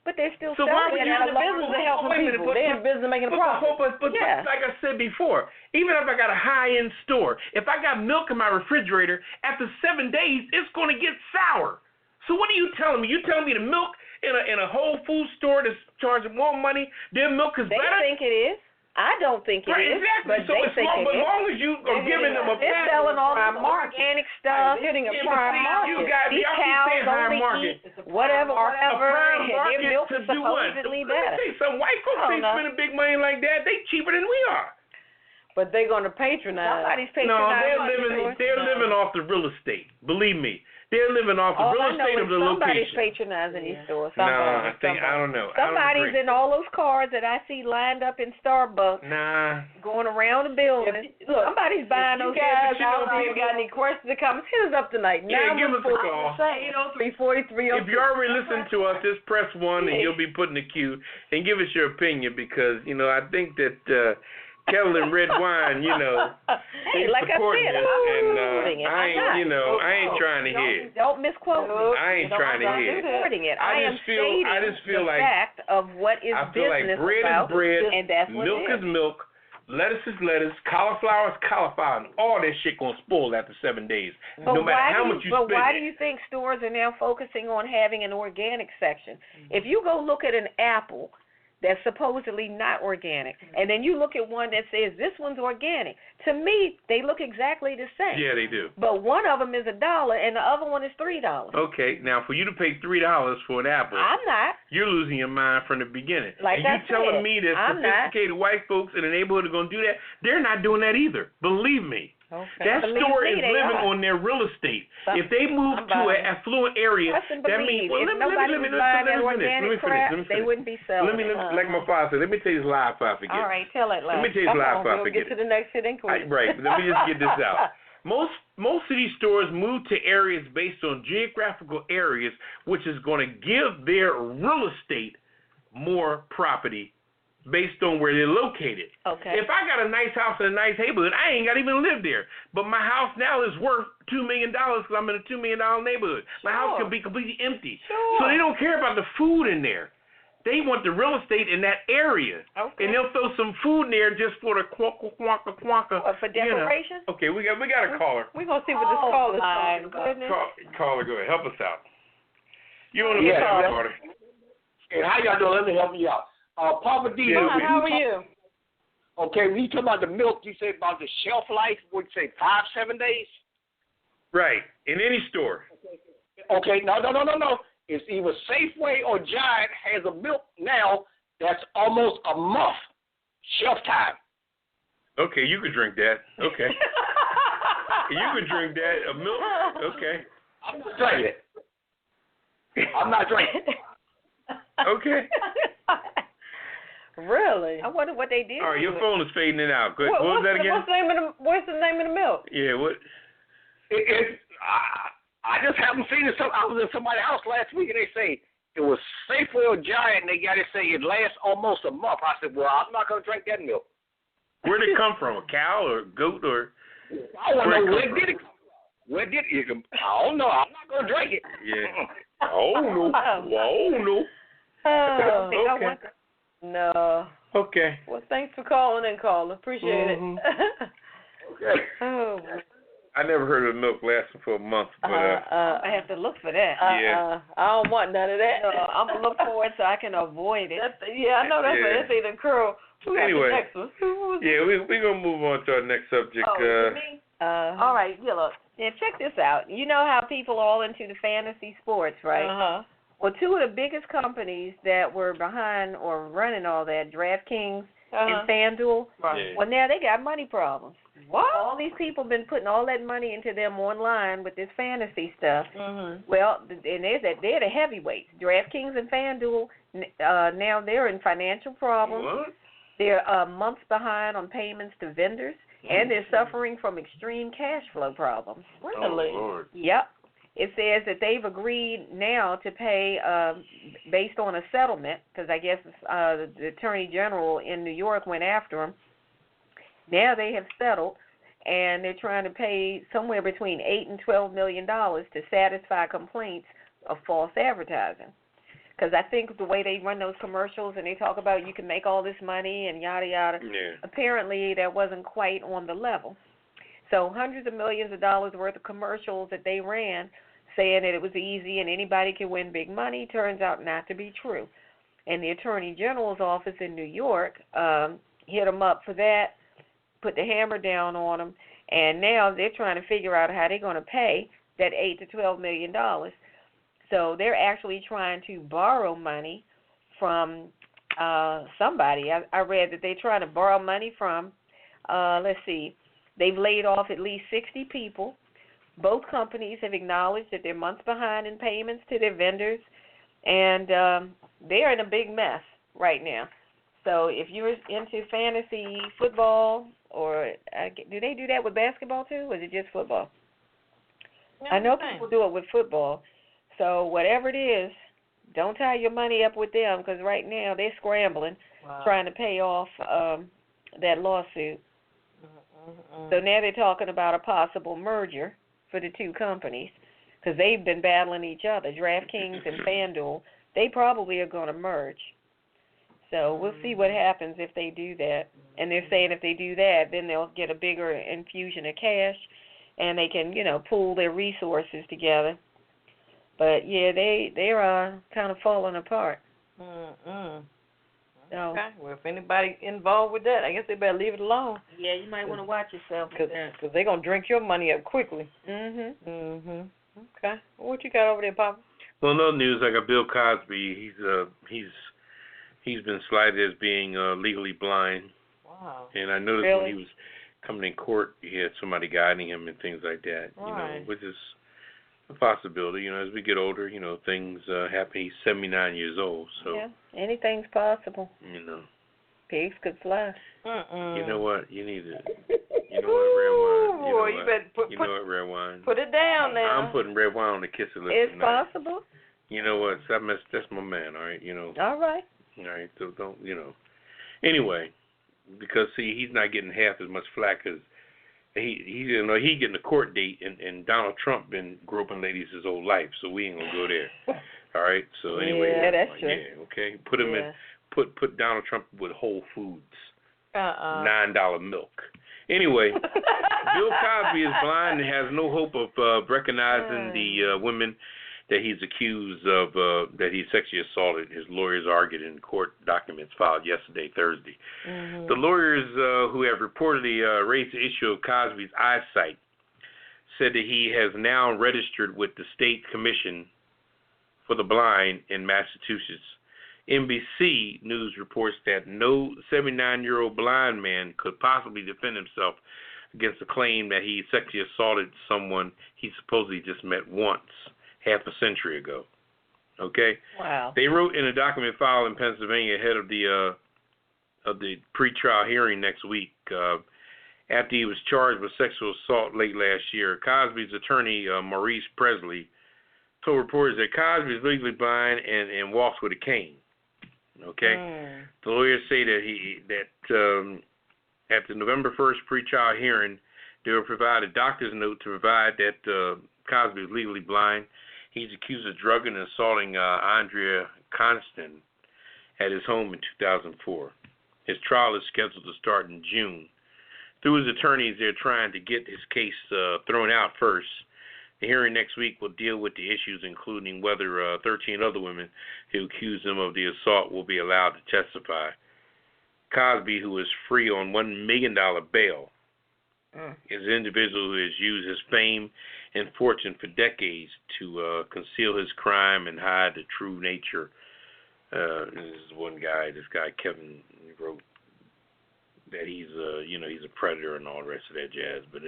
But they're still So selling why would it you at a business to help people. They're in business making a profit. But like I said before, even if I got a high-end store, if I got milk in my refrigerator, after 7 days, it's going to get sour. So what are you telling me? You telling me the milk in a Whole Foods store that's charging more money, their milk is better? They think it is. I don't think it is, exactly. but So they think it is. as long as you are giving them a they're selling all this organic stuff. Hitting a Yeah, prime but see, market. you got These y'all keep cows saying high only market. eat whatever, A prime and market their milk to is do what? supposedly Let me better. tell you something. White folks ain't spending big money like that. They cheaper than we are. But they're going to patronize. Somebody's No, patronizing. they're living off the real estate. Believe me. They're living off the real estate of the somebody's location. patronizing these stores. I don't know. Somebody's in all those cars that I see lined up in Starbucks. Going around the building. Look, somebody's buying those guys. I don't know if you got any questions or comments. Hit us up tonight. Yeah, give us a call. 803-4303. If you already listened to us, just press 1 and you'll be put in the queue and give us your opinion because, I think that Ketel and Redwine, hey, like supporting I said, us, and I ain't trying to hear it. Don't misquote me. I ain't trying to hear it. I just feel like the fact of what is I feel like business bread about, is bread, and that's what milk it is milk, lettuce is lettuce, cauliflower is cauliflower, and all that shit gonna spoil after 7 days, no matter how much you spend. But why do you think stores are now focusing on having an organic section? If you go look at an apple that's supposedly not organic, and then you look at one that says this one's organic. To me, they look exactly the same. Yeah, they do. But one of them is $1 and the other one is $3. Okay, now for you to pay $3 for an apple, I'm not. You're losing your mind from the beginning. Like and you telling me that sophisticated white folks in the neighborhood are going to do that? They're not doing that either. Believe me. Okay. That store is living on their real estate. If they move to an affluent area, that means if nobody was buying that organic crap, they wouldn't be selling. Like my father said, let me tell you this live before I forget. All right, tell it live. Let me tell you this live before I forget. We'll get to the next hit and quit. Right, let me just get this out. Most of these stores move to areas based on geographical areas, which is going to give their real estate more property based on where they're located. Okay. If I got a nice house in a nice neighborhood, I ain't got to even live there. But my house now is worth $2 million because I'm in a $2 million neighborhood. My house can be completely empty. Sure. So they don't care about the food in there. They want the real estate in that area. Okay. And they'll throw some food in there just for the quonka. For decoration? Okay, we got a caller. We're going to see what this call is talking about. Caller, go ahead. Help us out. You're on the Pajama Party. Hey, how y'all doing? Let me help you out. Poppa DD. How are you? Okay, when you talk about the milk, you say about the shelf life, would you say 5-7 days? Right, in any store. Okay, no. It's either Safeway or Giant has a milk now that's almost a month shelf time. Okay, you could drink that. Okay. You could drink that. A milk. Okay. I'm not drinking it. I'm not drinking it. Okay. Really? I wonder what they did. All right, your phone is fading in out. What was that again? What's the name of the milk? Yeah, what? I just haven't seen it. I was in somebody's house last week, and they say it was Safeway or Giant, and they got to say it lasts almost a month. I said, well, I'm not going to drink that milk. Where did it come from? A cow or a goat or? I don't know where did it come from. Where did it come from? I don't know. I'm not going to drink it. Yeah. I don't know. Okay. No. Okay. Well, thanks for calling in, caller. Appreciate it. Okay. Oh. I never heard of milk lasting for a month, but I have to look for that. Yeah. I don't want none of that. I'm gonna look for it so I can avoid it. I know that's Yeah. It's either curl. Anyway, the next one? yeah, we're gonna move on to our next subject. Me? All right, look. Yeah, check this out. You know how people are all into the fantasy sports, right? Well, two of the biggest companies that were behind or running all that, DraftKings and FanDuel, well, now they got money problems. What? All these people been putting all that money into them online with this fantasy stuff. Well, and they're the heavyweights. DraftKings and FanDuel, now they're in financial problems. What? They're months behind on payments to vendors, and they're suffering from extreme cash flow problems. Really? Oh, Lord. Yep. It says that they've agreed now to pay based on a settlement, because I guess the Attorney General in New York went after them. Now they have settled, and they're trying to pay somewhere between $8 and $12 million to satisfy complaints of false advertising. Because I think the way they run those commercials and they talk about you can make all this money and yada yada, apparently that wasn't quite on the level. So hundreds of millions of dollars worth of commercials that they ran saying that it was easy and anybody can win big money turns out not to be true. And the Attorney General's office in New York hit them up for that, put the hammer down on them, and now they're trying to figure out how they're going to pay that $8 to $12 million. So they're actually trying to borrow money from somebody. I read that they're trying to borrow money from, let's see, they've laid off at least 60 people. Both companies have acknowledged that they're months behind in payments to their vendors, and they're in a big mess right now. So if you're into fantasy football, or do they do that with basketball too, or is it just football? I know people do it with football. So whatever it is, don't tie your money up with them, because right now they're scrambling, trying to pay off that lawsuit. So now they're talking about a possible merger for the two companies, because they've been battling each other. DraftKings and FanDuel, they probably are going to merge. So we'll see what happens if they do that. And they're saying if they do that, then they'll get a bigger infusion of cash, and they can, pool their resources together. But, yeah, they're kind of falling apart. So, okay. Well, if anybody involved with that, I guess they better leave it alone. Yeah, you might want to watch yourself. Because they're going to drink your money up quickly. Okay. Well, what you got over there, Papa? Well, no news. I got Bill Cosby. He's been slighted as being legally blind. Wow. And I noticed when he was coming in court, he had somebody guiding him and things like that. Right. Which is a possibility. As we get older, things happen. He's 79 years old, so yeah, anything's possible. Pigs could fly. You know what? You need to. You know what, red wine? You better know what, red wine? Put it down now. I'm putting red wine on the kiss of lips It's tonight. possible. You know what? That's my man. All right. All right. All right. So don't. Anyway, because see, he's not getting half as much flack as he getting a court date, and Donald Trump been groping ladies his whole life, so we ain't gonna go there. All right. So anyway. Yeah, that's true. Yeah. Okay. Put him in. Put Donald Trump with Whole Foods. $9 milk. Anyway, Bill Cosby is blind and has no hope of recognizing the women that he's accused of, that he sexually assaulted. His lawyers argued in court documents filed yesterday, Thursday. The lawyers who have reportedly raised the issue of Cosby's eyesight said that he has now registered with the State Commission for the Blind in Massachusetts. NBC News reports that no 79-year-old blind man could possibly defend himself against the claim that he sexually assaulted someone he supposedly just met once, half a century ago. Okay? Wow. They wrote in a document filed in Pennsylvania ahead of the pretrial hearing next week, after he was charged with sexual assault late last year. Cosby's attorney, Maurice Presley, told reporters that Cosby is legally blind and walks with a cane. Okay, the lawyers say that at the November 1st pretrial hearing, they will provide a doctor's note to provide that Cosby is legally blind. He's accused of drugging and assaulting Andrea Constant at his home in 2004. His trial is scheduled to start in June. Through his attorneys, they're trying to get his case thrown out first. The hearing next week will deal with the issues, including whether 13 other women who accuse him of the assault will be allowed to testify. Cosby, who is free on $1 million bail, is an individual who has used his fame and fortune for decades to conceal his crime and hide the true nature. This is one guy, Kevin, wrote that he's a predator and all the rest of that jazz. But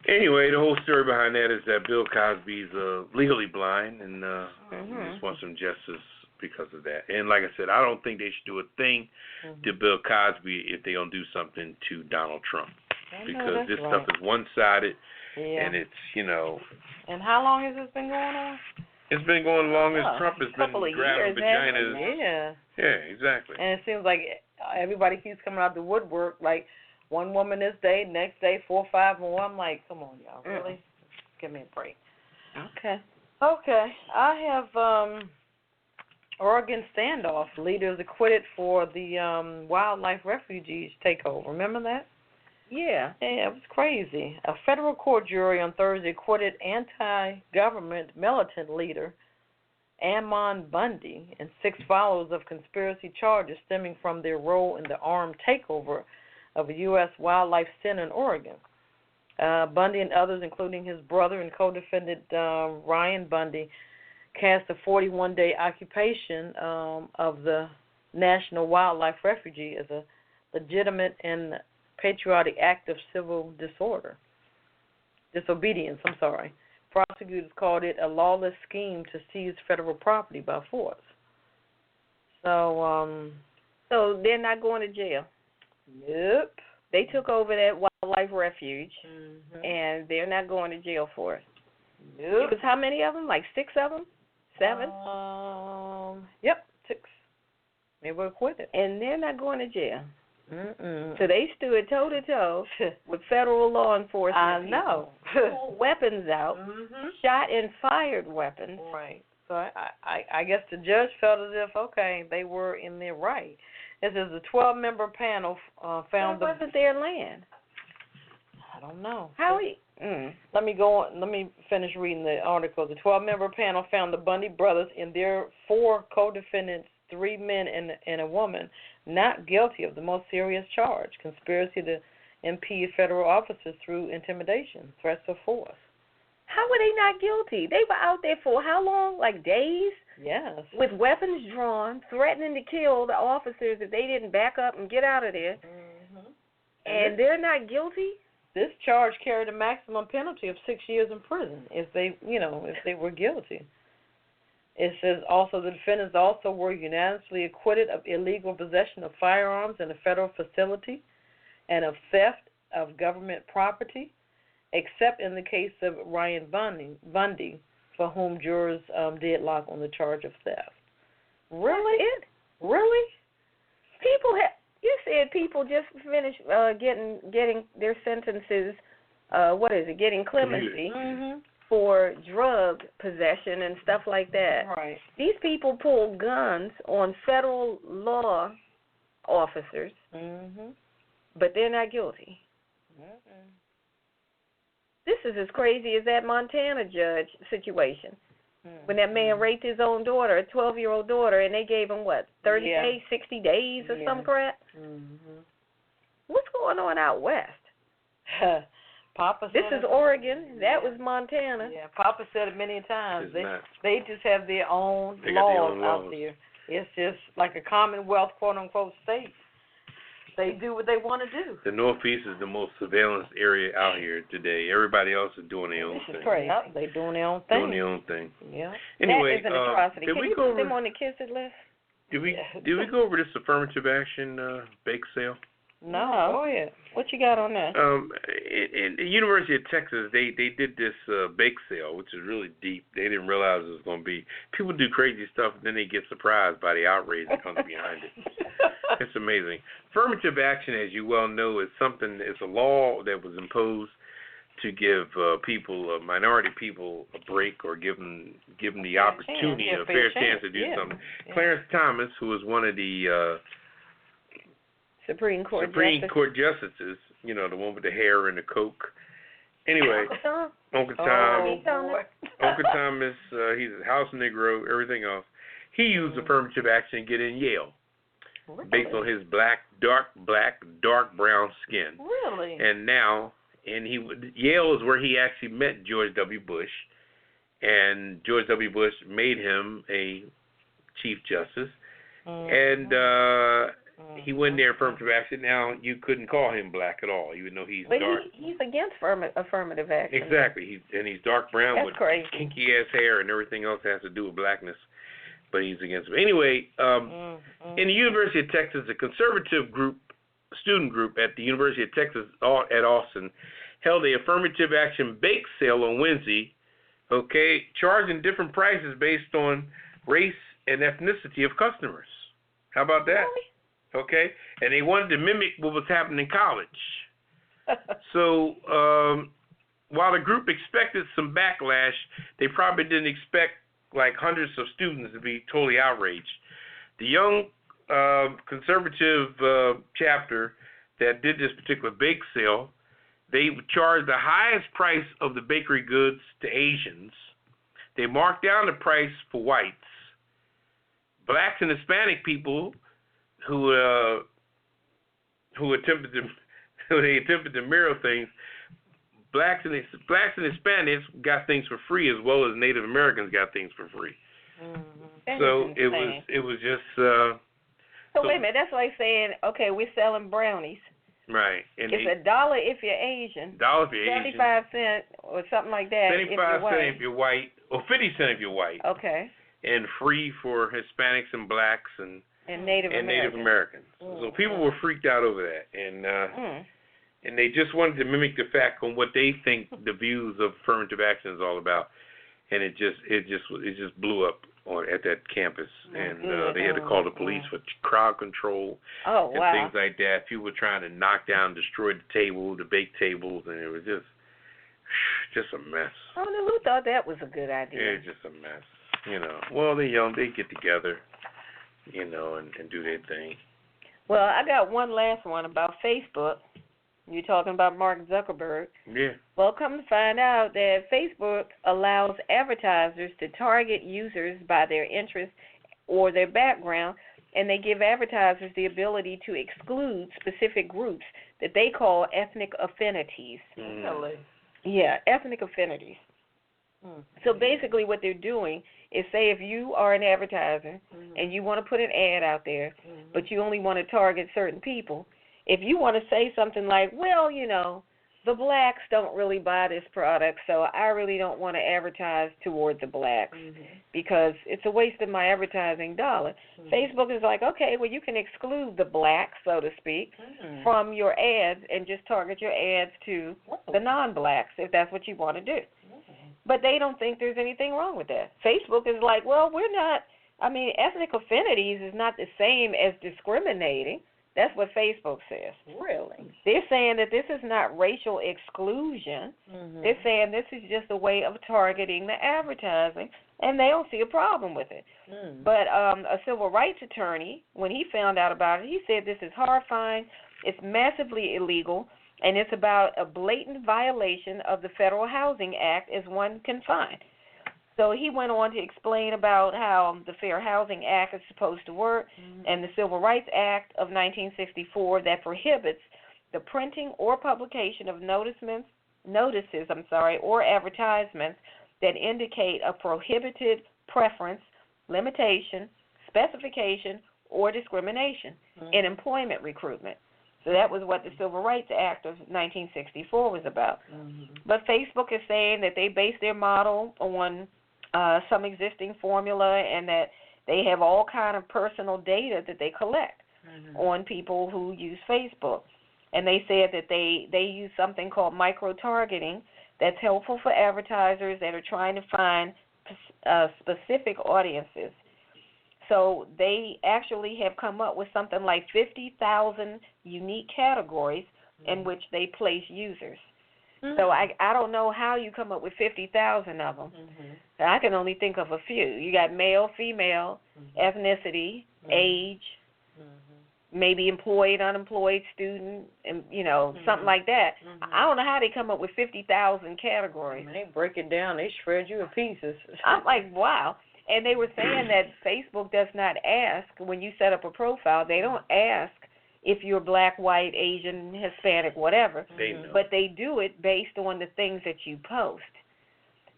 anyway, the whole story behind that is that Bill Cosby's legally blind, and he just wants some justice because of that. And like I said, I don't think they should do a thing to Bill Cosby if they don't do something to Donald Trump, because this stuff is one-sided, and it's And how long has this been going on? It's been going long as Trump has been grabbing vaginas. Yeah, exactly. And it seems like everybody keeps coming out the woodwork, like one woman this day, next day 4 or 5 more. I'm like, come on, y'all, really? Give me a break. Okay. I have Oregon standoff. Leaders acquitted for the wildlife refugees takeover. Remember that? Yeah, it was crazy. A federal court jury on Thursday acquitted anti-government militant leader Ammon Bundy and 6 followers of conspiracy charges stemming from their role in the armed takeover of a U.S. wildlife center in Oregon. Bundy and others, including his brother and co-defendant Ryan Bundy, cast a 41-day occupation of the National Wildlife Refuge as a legitimate and patriotic act of civil disobedience. Prosecutors called it a lawless scheme to seize federal property by force. So they're not going to jail. Nope. They took over that wildlife refuge, and they're not going to jail for it. Nope. Because how many of them? Like 6 of them? 7? Yep, 6. They were acquitted. And they're not going to jail. So they stood toe-to-toe with federal law enforcement. I know. Pulled weapons out, shot and fired weapons. Right. So I guess the judge felt as if, okay, they were in their right. It says the 12-member panel found the... wasn't their land. I don't know. How he... Let me go on. Let me finish reading the article. The 12-member panel found the Bundy brothers and their 4 co-defendants, 3 men and a woman, not guilty of the most serious charge, conspiracy to impede federal officers through intimidation, threats of force. How were they not guilty? They were out there for how long? Like days? Yes. With weapons drawn, threatening to kill the officers if they didn't back up and get out of there. And they're not guilty? This charge carried a maximum penalty of 6 years in prison if they were guilty. It says also the defendants also were unanimously acquitted of illegal possession of firearms in a federal facility and of theft of government property, except in the case of Ryan Bundy, for whom jurors deadlocked on the charge of theft. Really? Really? You said people just finished getting their sentences. Getting clemency for drug possession and stuff like that. Right. These people pulled guns on federal law officers, but they're not guilty. This is as crazy as that Montana judge situation. When that man raped his own daughter, a 12-year-old daughter, and they gave him, 30 days, 60 days or some crap? What's going on out west? Papa this is Oregon. That was Montana. Yeah, Papa said it many times. They just have their own laws out there. It's just like a commonwealth, quote-unquote, state. They do what they want to do. The Northeast is the most surveillance area out here today. Everybody else is doing their own thing. Crazy. Yep, they're doing their own thing. Yeah. Anyway, that is an atrocity. Can you put them on the kiss it list? Did we go over this affirmative action bake sale? No. Go ahead. What you got on that? In the University of Texas, they did this bake sale, which is really deep. They didn't realize it was going to be. People do crazy stuff, and then they get surprised by the outrage that comes behind it. It's amazing. Affirmative action, as you well know, is a law that was imposed to give minority people a break or give them the opportunity, a fair chance to do something. Yeah. Clarence Thomas, who was one of the Supreme Court Justices, you know, the one with the hair and the coke. Anyway, Uncle Tom. Uncle Tom is he's a house Negro, everything else. He used affirmative action to get in Yale. Really? Based on his dark brown skin. Really? And now, Yale is where he actually met George W. Bush, and George W. Bush made him a Chief Justice, and he went there affirmative action. Now you couldn't call him black at all, even though he's dark. He's against affirmative action. Exactly. He's dark brown That's with crazy. kinky ass hair and everything else that has to do with blackness. But he's against him. Anyway, in the University of Texas, a conservative student group at the University of Texas at Austin held a affirmative action bake sale on Wednesday, charging different prices based on race and ethnicity of customers. How about that? Really? Okay, and they wanted to mimic what was happening in college. So while the group expected some backlash, they probably didn't expect like hundreds of students to be totally outraged. The young conservative chapter that did this particular bake sale, they charged the highest price of the bakery goods to Asians. They marked down the price for whites. Blacks and Hispanic people who attempted to mirror things. Blacks and Hispanics got things for free as well as Native Americans got things for free. So it was just. So wait a minute, that's like saying, okay, we're selling brownies. Right. And it's $1 if you're Asian. $1 if you're Asian. 75 cents or something like that. 75 cents if you're white, or 50 cents if you're white. Okay. And free for Hispanics and blacks and Native Americans. So people were freaked out over that, and they just wanted to mimic the fact on what they think the views of affirmative action is all about, and it just blew up at that campus, and they had to call the police for crowd control and things like that. People were trying to knock down, destroy the bake tables, and it was just a mess. I don't know who thought that was a good idea. Yeah, it's just a mess. You know, well, they're young, they get together, you know, and do their thing. Well, I got one last one about Facebook. You're talking about Mark Zuckerberg. Yeah. Well, come to find out that Facebook allows advertisers to target users by their interest or their background, and they give advertisers the ability to exclude specific groups that they call ethnic affinities. Yeah, ethnic affinities. So basically what they're doing is, say if you are an advertiser and you want to put an ad out there, but you only want to target certain people, if you want to say something like, well, you know, the blacks don't really buy this product, so I really don't want to advertise toward the blacks because it's a waste of my advertising dollar. Facebook is like, okay, well, you can exclude the blacks, so to speak, from your ads and just target your ads to the non-blacks if that's what you want to do. But they don't think there's anything wrong with that. Facebook is like, well, ethnic affinities is not the same as discriminating. That's what Facebook says. Really? They're saying that this is not racial exclusion. They're saying this is just a way of targeting the advertising, and they don't see a problem with it. But a civil rights attorney, when he found out about it, he said this is horrifying, it's massively illegal, and it's about a blatant violation of the Federal Housing Act as one can find. So he went on to explain about how the Fair Housing Act is supposed to work and the Civil Rights Act of 1964 that prohibits the printing or publication of notices or advertisements that indicate a prohibited preference, limitation, specification, or discrimination in employment recruitment. So that was what the Civil Rights Act of 1964 was about. But Facebook is saying that they base their model on some existing formula and that they have all kind of personal data that they collect on people who use Facebook. And they said that they use something called micro-targeting that's helpful for advertisers that are trying to find specific audiences. So they actually have come up with something like 50,000 unique categories in which they place users. So I don't know how you come up with 50,000 of them. I can only think of a few. You got male, female, ethnicity, age, maybe employed, unemployed, student, and something like that. I don't know how they come up with 50,000 categories. They break it down. They shred you in pieces. I'm like, wow. And they were saying that Facebook does not ask when you set up a profile. They don't ask if you're black, white, Asian, Hispanic, whatever. They know. But they do it based on the things that you post.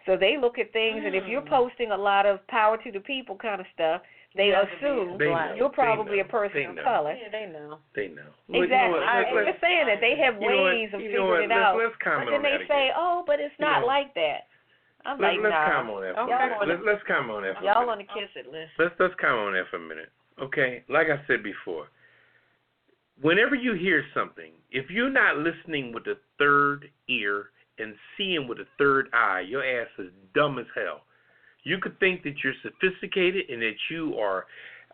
So they look at things, and if you're posting a lot of power to the people kind of stuff, they assume you're probably a person of color. Yeah, they know. They know. Exactly. I'm just saying that they have ways of figuring it out. Let's comment but then on they that say, again. oh, but it's not like that. I'm like, let's nah. comment on that for a minute. Let's comment on that for a minute. Y'all on the kiss it list. Let's comment on that for a minute. Okay? Like I said before, whenever you hear something, if you're not listening with the third ear and seeing with the third eye, your ass is dumb as hell. You could think that you're sophisticated and that you are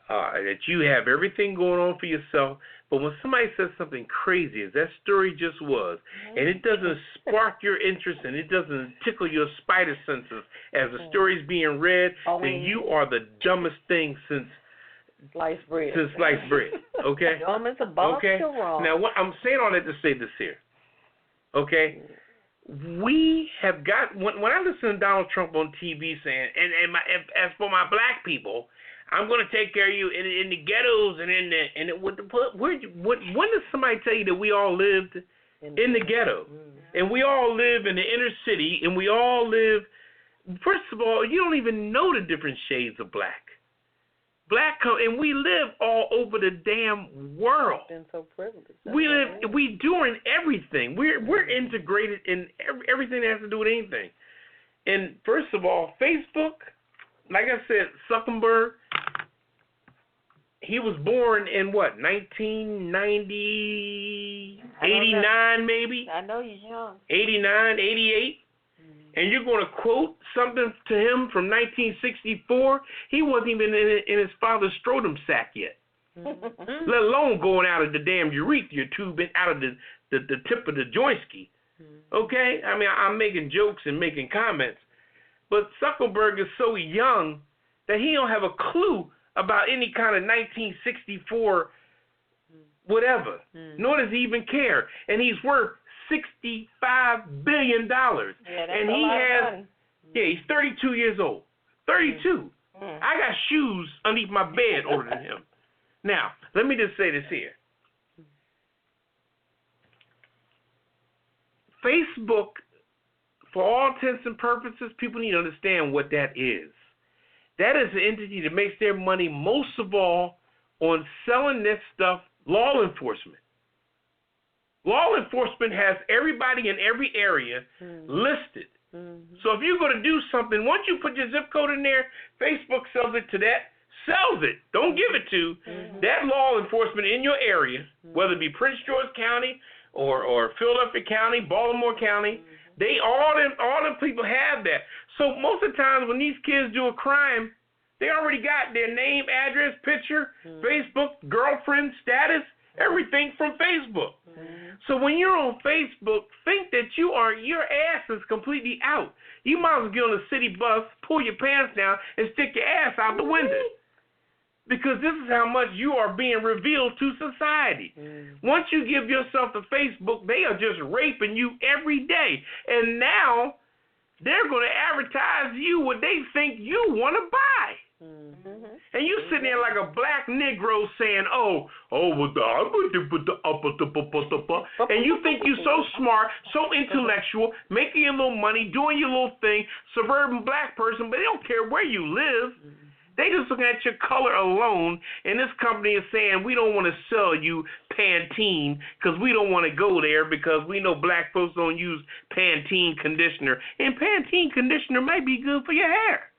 that you have everything going on for yourself, but when somebody says something crazy, as that story just was, and it doesn't spark your interest and it doesn't tickle your spider senses as the story's being read, then you are the dumbest thing since sliced bread. Okay? Dumb as a box okay? of wrong. Now, what I'm saying all that to say this here. Okay? We have got, when I listen to Donald Trump on TV saying, as for my black people, I'm going to take care of you in the ghettos and when does somebody tell you that we all lived in the ghetto and we all live in the inner city and we all live? First of all, you don't even know the different shades of black. And we live all over the damn world. Been so privileged. We doing everything. We're integrated in everything that has to do with anything. And first of all, Facebook, like I said, Zuckerberg, he was born in what, 1990, 89 maybe? I know he's young. 89, 88? And you're going to quote something to him from 1964? He wasn't even in his father's scrotum sack yet, let alone going out of the damn urethra tube and out of the tip of the joinski. Okay? I mean, I'm making jokes and making comments, but Zuckerberg is so young that he don't have a clue about any kind of 1964 whatever, nor does he even care. And he's worth $65 billion. And he has, he's 32 years old. 32. I got shoes underneath my bed older than him. Now, let me just say this here. Facebook, for all intents and purposes, people need to understand what that is. That is an entity that makes their money most of all on selling this stuff, law enforcement. Law enforcement has everybody in every area listed. So if you're going to do something, once you put your zip code in there, Facebook sells it to that, sells it. Don't give it to that law enforcement in your area, whether it be Prince George County or Philadelphia County, Baltimore County. They all them people have that. So most of the times when these kids do a crime, they already got their name, address, picture, Facebook, girlfriend, status, everything from Facebook. So when you're on Facebook, think that your ass is completely out. You might as well get on a city bus, pull your pants down, and stick your ass out the window. Because this is how much you are being revealed to society. Once you give yourself to Facebook, they are just raping you every day. And now they're going to advertise you what they think you want to buy. And you sitting there like a black Negro saying, and you think you're so smart, so intellectual, making your little money, doing your little thing, suburban black person, but they don't care where you live. They just looking at your color alone, and this company is saying, we don't want to sell you Pantene because we don't want to go there because we know black folks don't use Pantene conditioner. And Pantene conditioner might be good for your hair.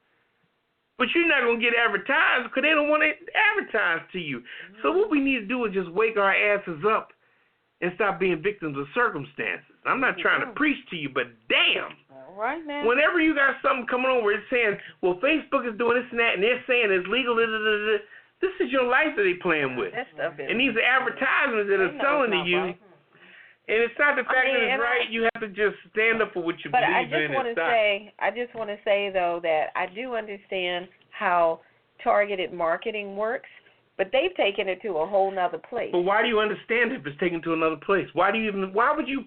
But you're not going to get advertised because they don't want to advertise to you. So what we need to do is just wake our asses up and stop being victims of circumstances. I'm not trying to preach to you, but damn. All right, man. Whenever you got something coming over, it's saying, well, Facebook is doing this and that, and they're saying it's legal. This is your life that they're playing with. That stuff is. And these are advertisements that are selling to you. Right. And it's not the fact that it's right. You have to just stand up for what you believe in and stop. I just want to say, though, that I do understand how targeted marketing works, But they've taken it to a whole nother place. But why do you understand if it's taken to another place? Why would you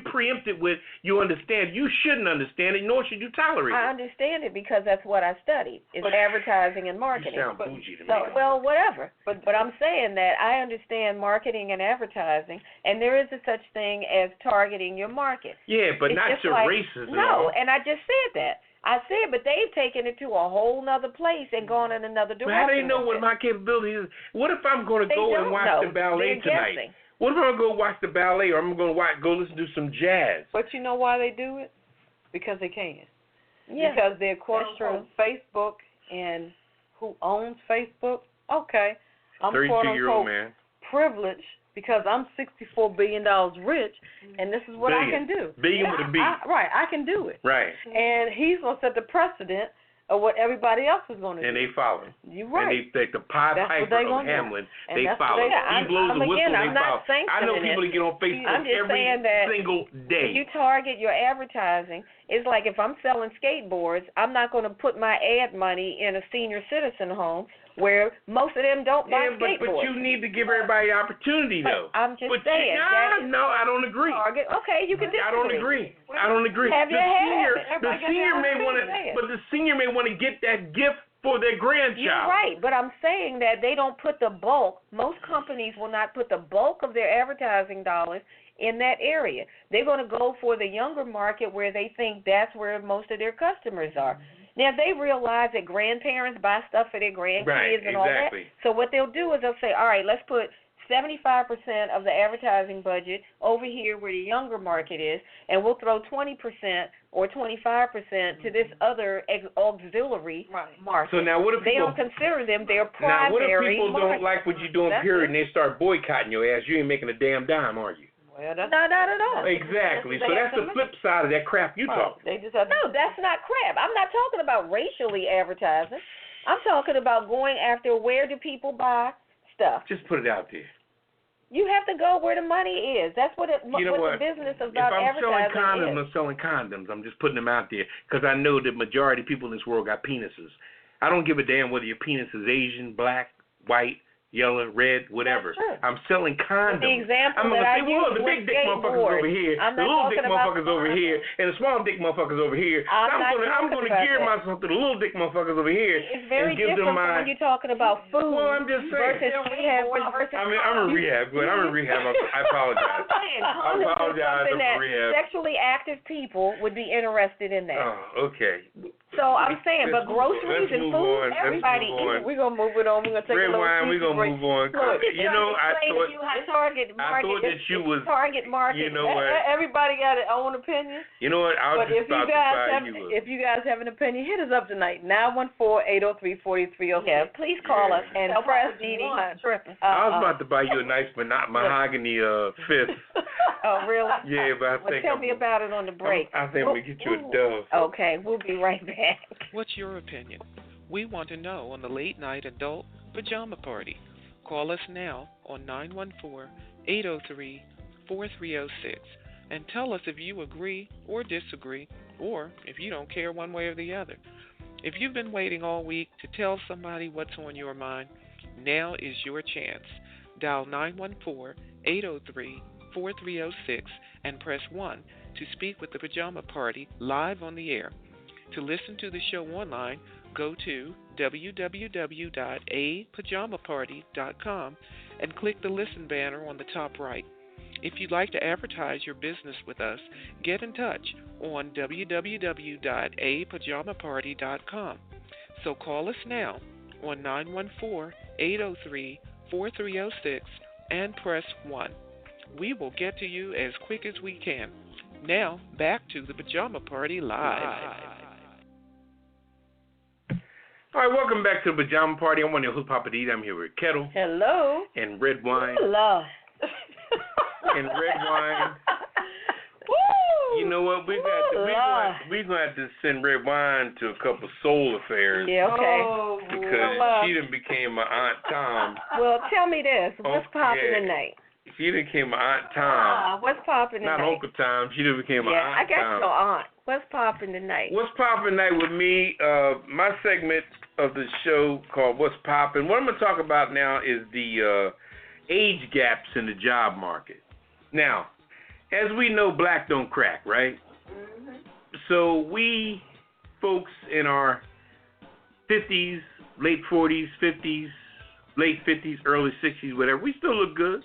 preempt it with you understand? You shouldn't understand it, nor should you tolerate it. I understand it because that's what I studied. It's advertising and marketing. You sound bougie to me. So, well, whatever. But I'm saying that I understand marketing and advertising, and there is a such thing as targeting your market. Yeah, but it's not your races. No, and I just said that. I said, but they've taken it to a whole nother place and gone in another direction. But how do they know what my capability is? What if I'm going to go and watch the ballet tonight? Guessing. What if I'm going to go watch the ballet, or I'm going to go listen to some jazz? But you know why they do it? Because they can. Yeah, because they're quote-unquote Facebook, and who owns Facebook? Okay, I'm 32-year-old man. Privileged because I'm $64 billion rich, and this is what I can do. Billion with a B. Right, I can do it. Right. And he's going to set the precedent of what everybody else is going to do. And they follow. You're right. And they the Pied Piper of Hamlin, they follow. He blows the whistle, they follow. I know people that get on Facebook every single day. You target your advertising. It's like if I'm selling skateboards, I'm not going to put my ad money in a senior citizen home where most of them don't buy skateboards. But you need to give everybody an opportunity, though. I'm just saying. No, I don't agree. Target. Okay, you can disagree. I don't agree. The senior may want to get that gift for their grandchild. You're right, but I'm saying that they don't put the bulk. Most companies will not put the bulk of their advertising dollars in that area. They're going to go for the younger market where they think that's where most of their customers are. Now, they realize that grandparents buy stuff for their grandkids and all that. So what they'll do is they'll say, all right, let's put 75% of the advertising budget over here where the younger market is, and we'll throw 20% or 25% to this other auxiliary market. So now what if they don't consider them their primary market? Now, what if people market? don't like what you're doing, period, and they start boycotting your ass? You ain't making a damn dime, are you? Well, that's not at all. Exactly. So that's the flip side of that crap you talk. No, that's not crap. I'm not talking about racially advertising. I'm talking about going after where do people buy stuff. Just put it out there. You have to go where the money is. That's what the business about advertising is. If I'm selling condoms, I'm just putting them out there because I know the majority of people in this world got penises. I don't give a damn whether your penis is Asian, black, white, yellow, red, whatever. I'm selling condoms. The example that I used the big dick motherfuckers over here, the little dick motherfuckers over here, and the small dick motherfuckers over here. I'm going to gear myself to the little dick motherfuckers over here. It's very and give different them when you're talking about food. Well, I'm just saying. I'm in rehab, but I'm in rehab. I apologize. I apologize for rehab. Sexually active people would be interested in that. Oh, okay. So I'm saying, but groceries and food, everybody eats. We're going to move it on. We're going to take a little Redwine, we're going to move on. Look, I thought that you was target market. You know what? Everybody got their own opinion. You know what? If you guys have an opinion, hit us up tonight. 914-803-4303. Yeah, please call us and press DD. I was about to buy you a nice mahogany fifth. Oh, really? Yeah, but I think tell me about it on the break. I think we get you a dove. Okay, we'll be right back. What's your opinion? We want to know on the Late Night Adult Pajama Party. Call us now on 914-803-4306 and tell us if you agree or disagree, or if you don't care one way or the other. If you've been waiting all week to tell somebody what's on your mind, now is your chance. Dial 914-803-4306 and press 1 to speak with the Pajama Party live on the air. To listen to the show online, go to www.apajamaparty.com and click the listen banner on the top right. If you'd like to advertise your business with us, get in touch on www.apajamaparty.com. So call us now on 914-803-4306 and press 1. We will get to you as quick as we can. Now, back to the Pajama Party Live. All right, welcome back to the Pajama Party. I'm one of your hosts, Poppa DD. I'm here with Ketel. Hello. And Redwine. Hello. And Redwine. Woo! You know what? We're going to have to send Redwine to a couple soul affairs. Yeah, okay. Because she done became my Aunt Tom. Well, tell me this. What's popping tonight? She became my Aunt Tom. What's poppin' tonight? Not Uncle Tom. She just became my Aunt I got Tom. your aunt. What's poppin' tonight? What's poppin' tonight with me? My segment of the show called What's Poppin'. What I'm going to talk about now is the age gaps in the job market. Now, as we know, black don't crack, right? Mm-hmm. So we folks in our 50s, late 40s, 50s, late 50s, early 60s, whatever, we still look good.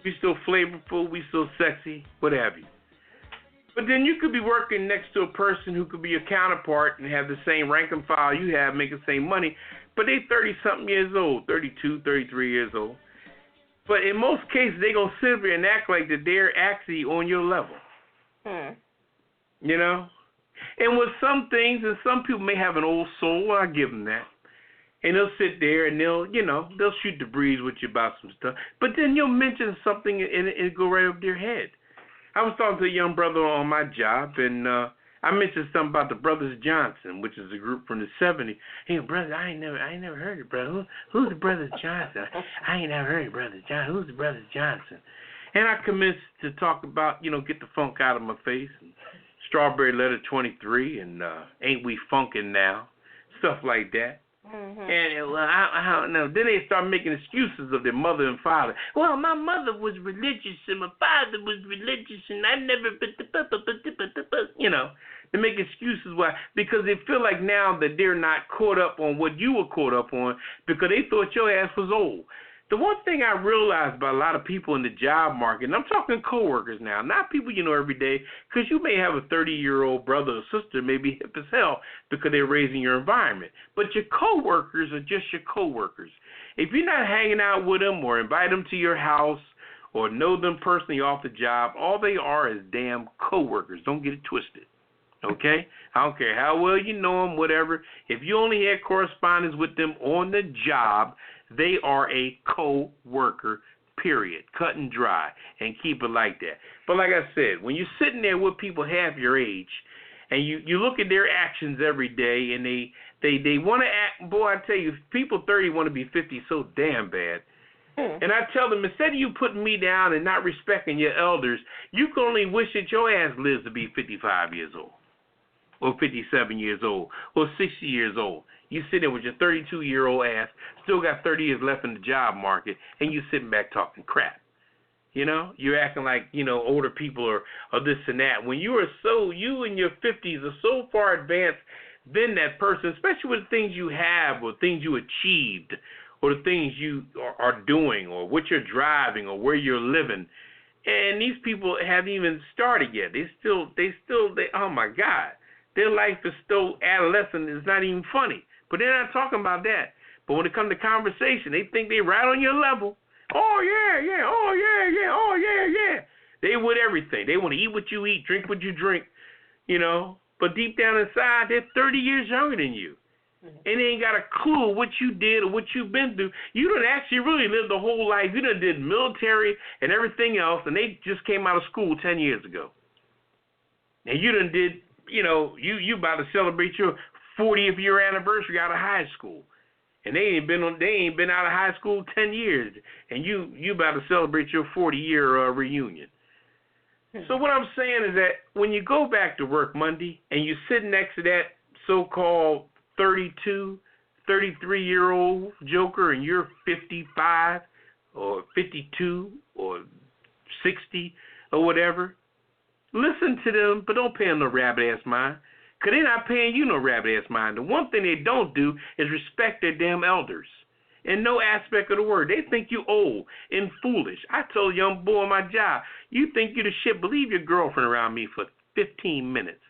We still flavorful. We still sexy, what have you. But then you could be working next to a person who could be your counterpart and have the same rank and file you have, make the same money, but they 30-something years old, 32, 33 years old. But in most cases, they're going to sit there and act like that they're actually on your level. You know? And with some things, and some people may have an old soul, I give them that. And they'll sit there and they'll shoot the breeze with you about some stuff. But then you'll mention something and it'll go right over their head. I was talking to a young brother on my job, and I mentioned something about the Brothers Johnson, which is a group from the 70s. Hey, brother, I ain't never heard of brother. Who's the Brothers Johnson? I ain't never heard of Brothers Johnson. Who's the Brothers Johnson? And I commenced to talk about, get the funk out of my face, and Strawberry Letter 23, and Ain't We Funkin' Now, stuff like that. Mm-hmm. And I don't know. Then they start making excuses of their mother and father. Well, my mother was religious and my father was religious, and I never. They make excuses why, because they feel like now that they're not caught up on what you were caught up on because they thought your ass was old. The one thing I realized about a lot of people in the job market, and I'm talking coworkers now, not people you know every day, because you may have a 30-year-old brother or sister, maybe hip as hell, because they're raising your environment. But your coworkers are just your coworkers. If you're not hanging out with them or invite them to your house or know them personally off the job, all they are is damn coworkers. Don't get it twisted. Okay? I don't care how well you know them, whatever. If you only had correspondence with them on the job, they are a co-worker, period. Cut and dry, and keep it like that. But like I said, when you're sitting there with people half your age, and you look at their actions every day, and they want to act, boy, I tell you, people 30 want to be 50 so damn bad. And I tell them, instead of you putting me down and not respecting your elders, you can only wish that your ass lives to be 55 years old, or 57 years old, or 60 years old. You sit there with your 32-year-old ass, still got 30 years left in the job market, and you sitting back talking crap. You're acting like, older people are this and that. When you in your 50s are so far advanced than that person, especially with the things you have or things you achieved or the things you are doing or what you're driving or where you're living. And these people haven't even started yet. They oh my God. Their life is still adolescent. It's not even funny. But they're not talking about that. But when it comes to conversation, they think they're right on your level. Oh, yeah, oh, yeah, oh, yeah. They with everything. They want to eat what you eat, drink what you drink, But deep down inside, they're 30 years younger than you. Mm-hmm. And they ain't got a clue what you did or what you've been through. You done actually really lived the whole life. You done did military and everything else, and they just came out of school 10 years ago. And you done did, you about to celebrate your 40th year anniversary out of high school, and they ain't been out of high school 10 years, and you about to celebrate your 40-year reunion. So what I'm saying is that when you go back to work Monday and you sit next to that so-called 32, 33-year-old joker, and you're 55 or 52 or 60 or whatever, listen to them, but don't pay them no rabbit-ass mind. Because they're not paying you no rabbit-ass mind. The one thing they don't do is respect their damn elders. In no aspect of the word. They think you old and foolish. I told a young boy on my job, you think you the shit, but leave your girlfriend around me for 15 minutes.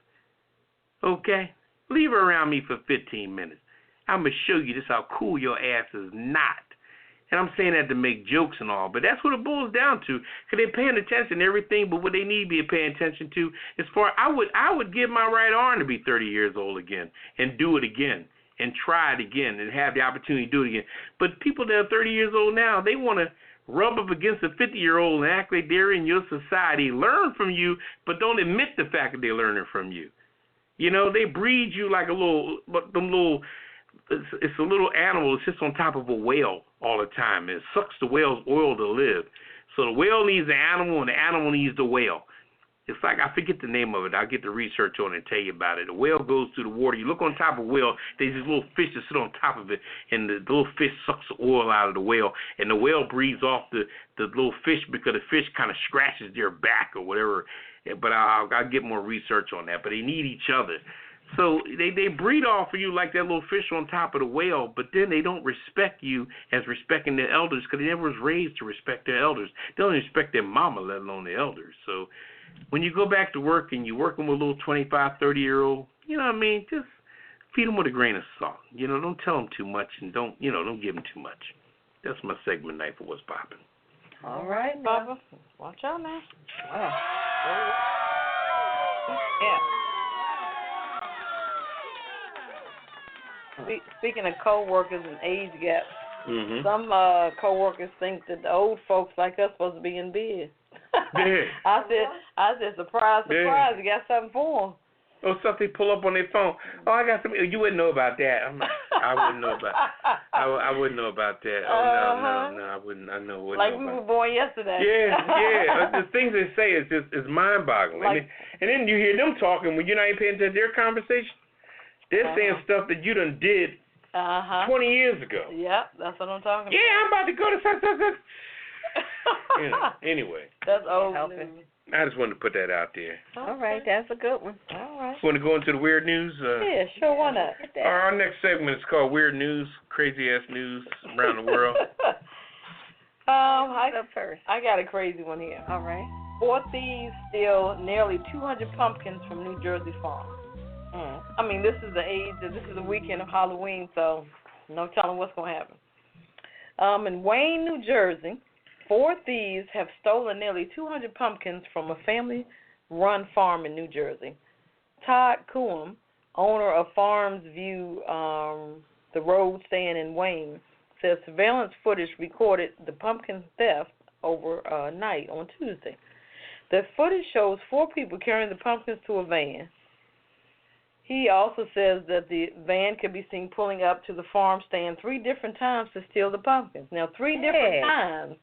Okay? Leave her around me for 15 minutes. I'm going to show you just how cool your ass is not. And I'm saying that to make jokes and all, but that's what it boils down to. Because they're paying attention to everything, but what they need to be paying attention to is I would give my right arm to be 30 years old again and do it again and try it again and have the opportunity to do it again. But people that are 30 years old now, they want to rub up against a 50-year-old and act like they're in your society, learn from you, but don't admit the fact that they're learning from you. They breed you like it's a little animal that sits on top of a whale all the time. It sucks the whale's oil to live. So the whale needs the animal, and the animal needs the whale. It's like, I forget the name of it. I'll get the research on it and tell you about it. The whale goes through the water. You look on top of a whale, there's these little fish that sit on top of it, and the little fish sucks the oil out of the whale, and the whale breathes off the little fish because the fish kind of scratches their back or whatever. But I'll get more research on that. But they need each other. So they breed off of you like that little fish on top of the whale, but then they don't respect you as respecting their elders because they never was raised to respect their elders. They don't respect their mama, let alone their elders. So when you go back to work and you're working with a little 25, 30-year-old, you know what I mean, just feed them with a grain of salt. You know, don't tell them too much and don't give them too much. That's my segment night for What's Poppin'. All right, Papa. Watch out now. Wow. Yeah. Speaking of co-workers and age gaps, some co-workers think that the old folks like us supposed to be in bed. Yeah. I said, surprise, surprise, you got something for them. Or stuff they pull up on their phone. Oh, I got something. You wouldn't know about that. I wouldn't know about. I wouldn't know about that. Oh no, I wouldn't. I know. Like we were born yesterday. Yeah. The things they say is mind-boggling. Like, and then you hear them talking when you're not even paying attention to their conversation. They're saying stuff that you done did 20 years ago. Yeah, that's what I'm talking about. Yeah, I'm about to go to such. Anyway. That's old news. I just wanted to put that out there. All right, that's a good one. All right. Want to go into the weird news? Yeah, sure, why not? Our next segment is called Weird News, crazy-ass news around the world. I got a crazy one here. All right. 4 thieves steal nearly 200 pumpkins from New Jersey farms. I mean, this is the weekend of Halloween, so no telling what's going to happen. In Wayne, New Jersey, 4 thieves have stolen nearly 200 pumpkins from a family-run farm in New Jersey. Todd Coom, owner of Farms View, the road stand in Wayne, says surveillance footage recorded the pumpkin theft overnight on Tuesday. The footage shows 4 people carrying the pumpkins to a van. He also says that the van could be seen pulling up to the farm stand 3 different times to steal the pumpkins. Now, 3 different times.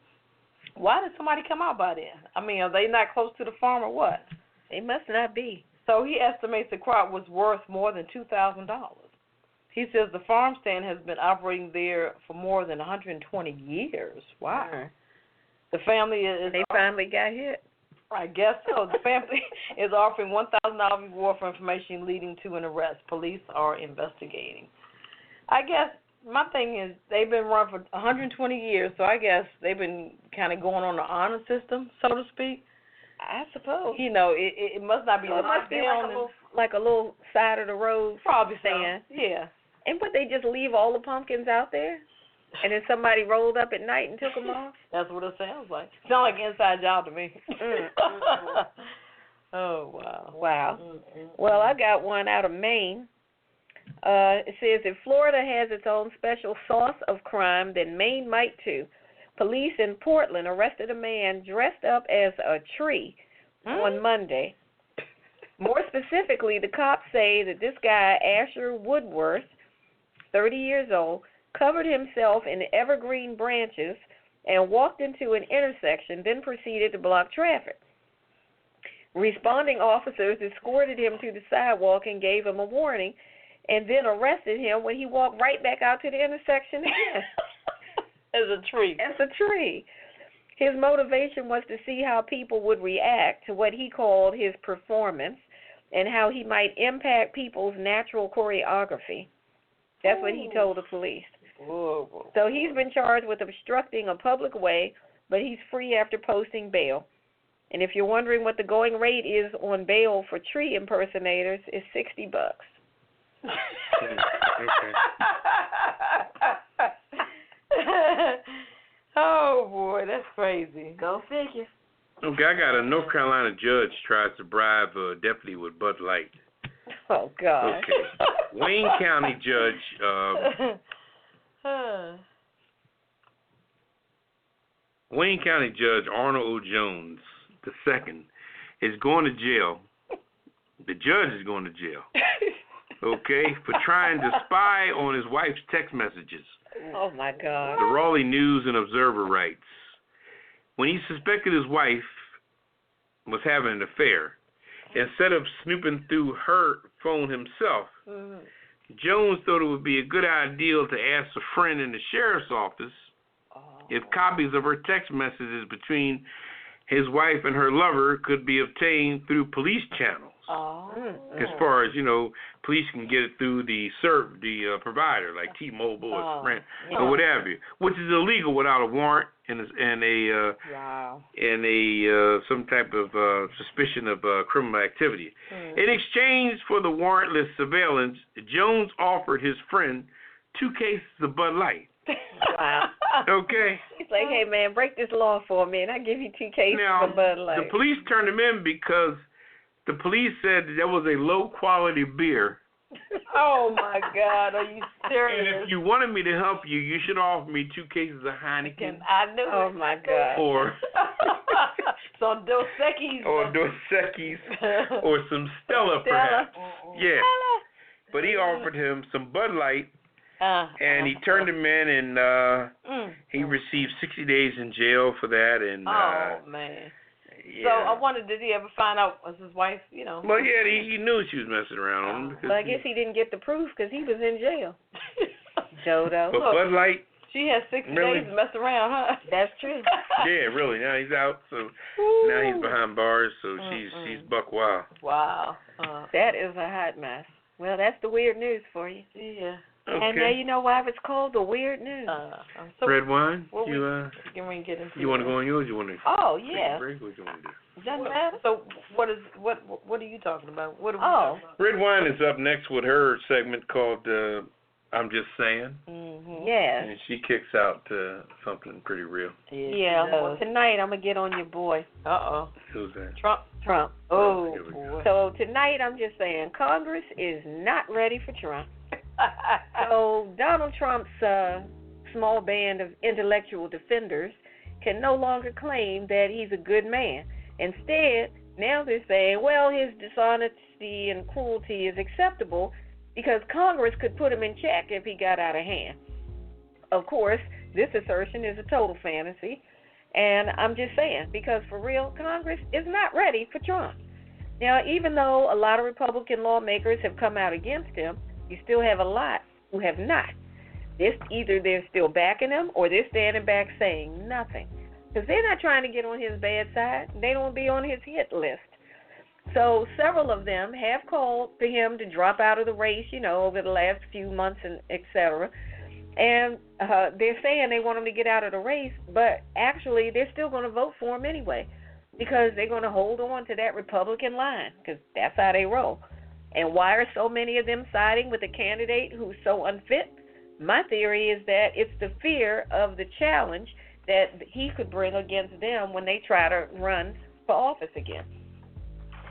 Why did somebody come out by then? I mean, are they not close to the farm or what? They must not be. So he estimates the crop was worth more than $2,000. He says the farm stand has been operating there for more than 120 years. Wow. The family is... They finally got hit. I guess so. The family is offering $1,000 reward for information leading to an arrest. Police are investigating. I guess my thing is they've been run for 120 years, so I guess they've been kind of going on the honor system, so to speak. I suppose. You know, it must not be. So it must be like a little side of the road. Probably stand. So. Yeah. And would they just leave all the pumpkins out there? And then somebody rolled up at night and took them off? That's what it sounds like. Sounds like an inside job to me. Oh, wow. Wow. Well, I got one out of Maine. It says if Florida has its own special sauce of crime, then Maine might too. Police in Portland arrested a man dressed up as a tree on Monday. More specifically, the cops say that this guy, Asher Woodworth, 30 years old, covered himself in evergreen branches and walked into an intersection, then proceeded to block traffic. Responding officers escorted him to the sidewalk and gave him a warning, and then arrested him when he walked right back out to the intersection again. As a tree. As a tree. His motivation was to see how people would react to what he called his performance and how he might impact people's natural choreography. That's what he told the police. Whoa. So he's been charged with obstructing a public way, but he's free after posting bail. And if you're wondering what the going rate is on bail for tree impersonators, it's $60. Okay. Oh, boy, that's crazy. Go figure. Okay, I got a North Carolina judge tries to bribe a deputy with Bud Light. Oh, God. Okay. Wayne County Judge Arnold O. Jones II is going to jail. The judge is going to jail. Okay, for trying to spy on his wife's text messages. Oh, my God. The Raleigh News and Observer writes, when he suspected his wife was having an affair, instead of snooping through her phone himself, Jones thought it would be a good idea to ask a friend in the sheriff's office if copies of her text messages between his wife and her lover could be obtained through police channels. As far as, police can get it through the provider, like T-Mobile or Sprint or whatever, which is illegal without a warrant and some type of suspicion of criminal activity. In exchange for the warrantless surveillance, Jones offered his friend 2 cases of Bud Light. Wow. Okay. He's like, hey, man, break this law for me, and I'll give you 2 cases of Bud Light. The police turned him in because the police said that there was a low-quality beer. Oh, my God. Are you serious? And if you wanted me to help you, you should offer me 2 cases of Heineken. I knew Oh, my God. Or some Dos Equis. Or Dos Equis. Or some Stella, perhaps. Yeah. But he offered him some Bud Light, and he turned him in, and he received 60 days in jail for that. And man. Yeah. So I wondered, did he ever find out was his wife, Well, yeah, he knew she was messing around on him. But I guess he didn't get the proof because he was in jail. Jodo. But Bud Light. She has 60 days to mess around, huh? That's true. Yeah, really. Now he's out, so now he's behind bars, so she's buck wild. Wow. That is a hot mess. Well, that's the weird news for you. Yeah. Okay. And now you know why it's called the weird news. So Redwine, can we get into you want to go on yours? You want to? Oh, take yeah. a break? What you want to do? Doesn't matter. So what are you talking about? What are we talking about? Redwine is up next with her segment called I'm Just Saying. Yeah. And she kicks out something pretty real. Yeah. Well, tonight I'm going to get on your boy. Who's that? Trump. Oh, boy. So tonight I'm just saying Congress is not ready for Trump. So Donald Trump's small band of intellectual defenders can no longer claim that he's a good man. Instead, now they're saying, well, his dishonesty and cruelty is acceptable because Congress could put him in check if he got out of hand. Of course, this assertion is a total fantasy, and I'm just saying, because for real, Congress is not ready for Trump. Now, even though a lot of Republican lawmakers have come out against him, you still have a lot who have not. Either they're still backing him or they're standing back saying nothing. Because they're not trying to get on his bad side. They don't want to be on his hit list. So several of them have called for him to drop out of the race, over the last few months, and et cetera. And they're saying they want him to get out of the race, but actually they're still going to vote for him anyway because they're going to hold on to that Republican line because that's how they roll. And why are so many of them siding with a candidate who's so unfit? My theory is that it's the fear of the challenge that he could bring against them when they try to run for office again.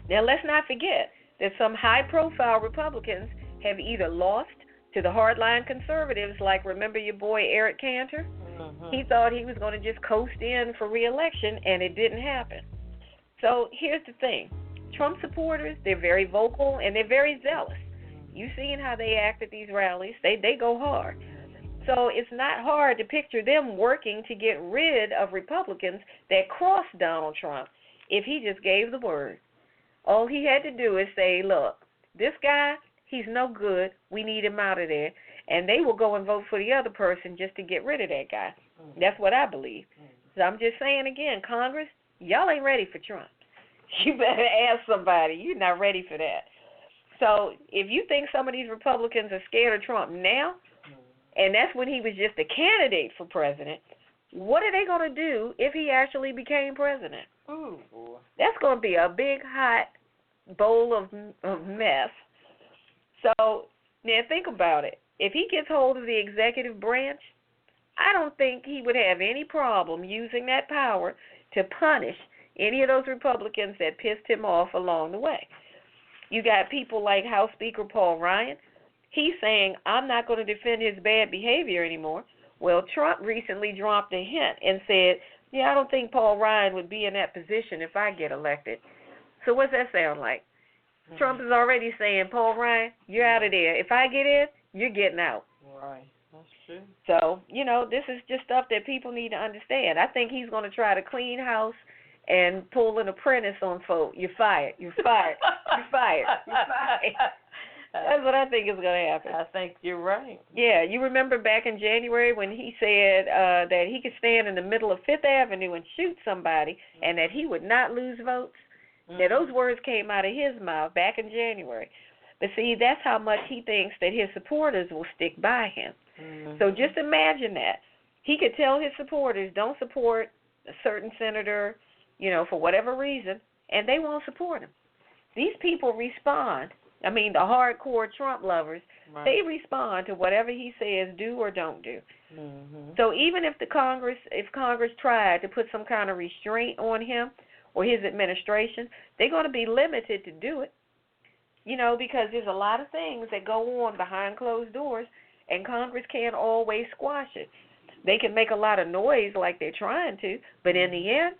Now, let's not forget that some high-profile Republicans have either lost to the hardline conservatives, like remember your boy Eric Cantor? He thought he was going to just coast in for re-election, and it didn't happen. So here's the thing. Trump supporters, they're very vocal and they're very zealous. You've seen how they act at these rallies. They go hard. So it's not hard to picture them working to get rid of Republicans that cross Donald Trump if he just gave the word. All he had to do is say, look, this guy, he's no good. We need him out of there. And they will go and vote for the other person just to get rid of that guy. That's what I believe. So I'm just saying again, Congress, y'all ain't ready for Trump. You better ask somebody. You're not ready for that. So if you think some of these Republicans are scared of Trump now, and that's when he was just a candidate for president, what are they going to do if he actually became president? Ooh, boy. That's going to be a big, hot bowl of mess. So now think about it. If he gets hold of the executive branch, I don't think he would have any problem using that power to punish any of those Republicans that pissed him off along the way. You got people like House Speaker Paul Ryan. He's saying, I'm not going to defend his bad behavior anymore. Well, Trump recently dropped a hint and said, I don't think Paul Ryan would be in that position if I get elected. So what's that sound like? Trump is already saying, Paul Ryan, you're out of there. If I get in, you're getting out. Right. true. So, this is just stuff that people need to understand. I think he's going to try to clean house and pull an apprentice on folk. You're fired. You're fired. You're fired. You're fired. That's what I think is going to happen. I think you're right. Yeah, you remember back in January when he said that he could stand in the middle of Fifth Avenue and shoot somebody and that he would not lose votes? Now, those words came out of his mouth back in January. But see, that's how much he thinks that his supporters will stick by him. So just imagine that. He could tell his supporters, don't support a certain senator, for whatever reason, and they won't support him. These people respond. I mean, the hardcore Trump lovers, they respond to whatever he says, do or don't do. So even if Congress tried to put some kind of restraint on him or his administration, they're going to be limited to do it, because there's a lot of things that go on behind closed doors, and Congress can't always squash it. They can make a lot of noise like they're trying to, but in the end,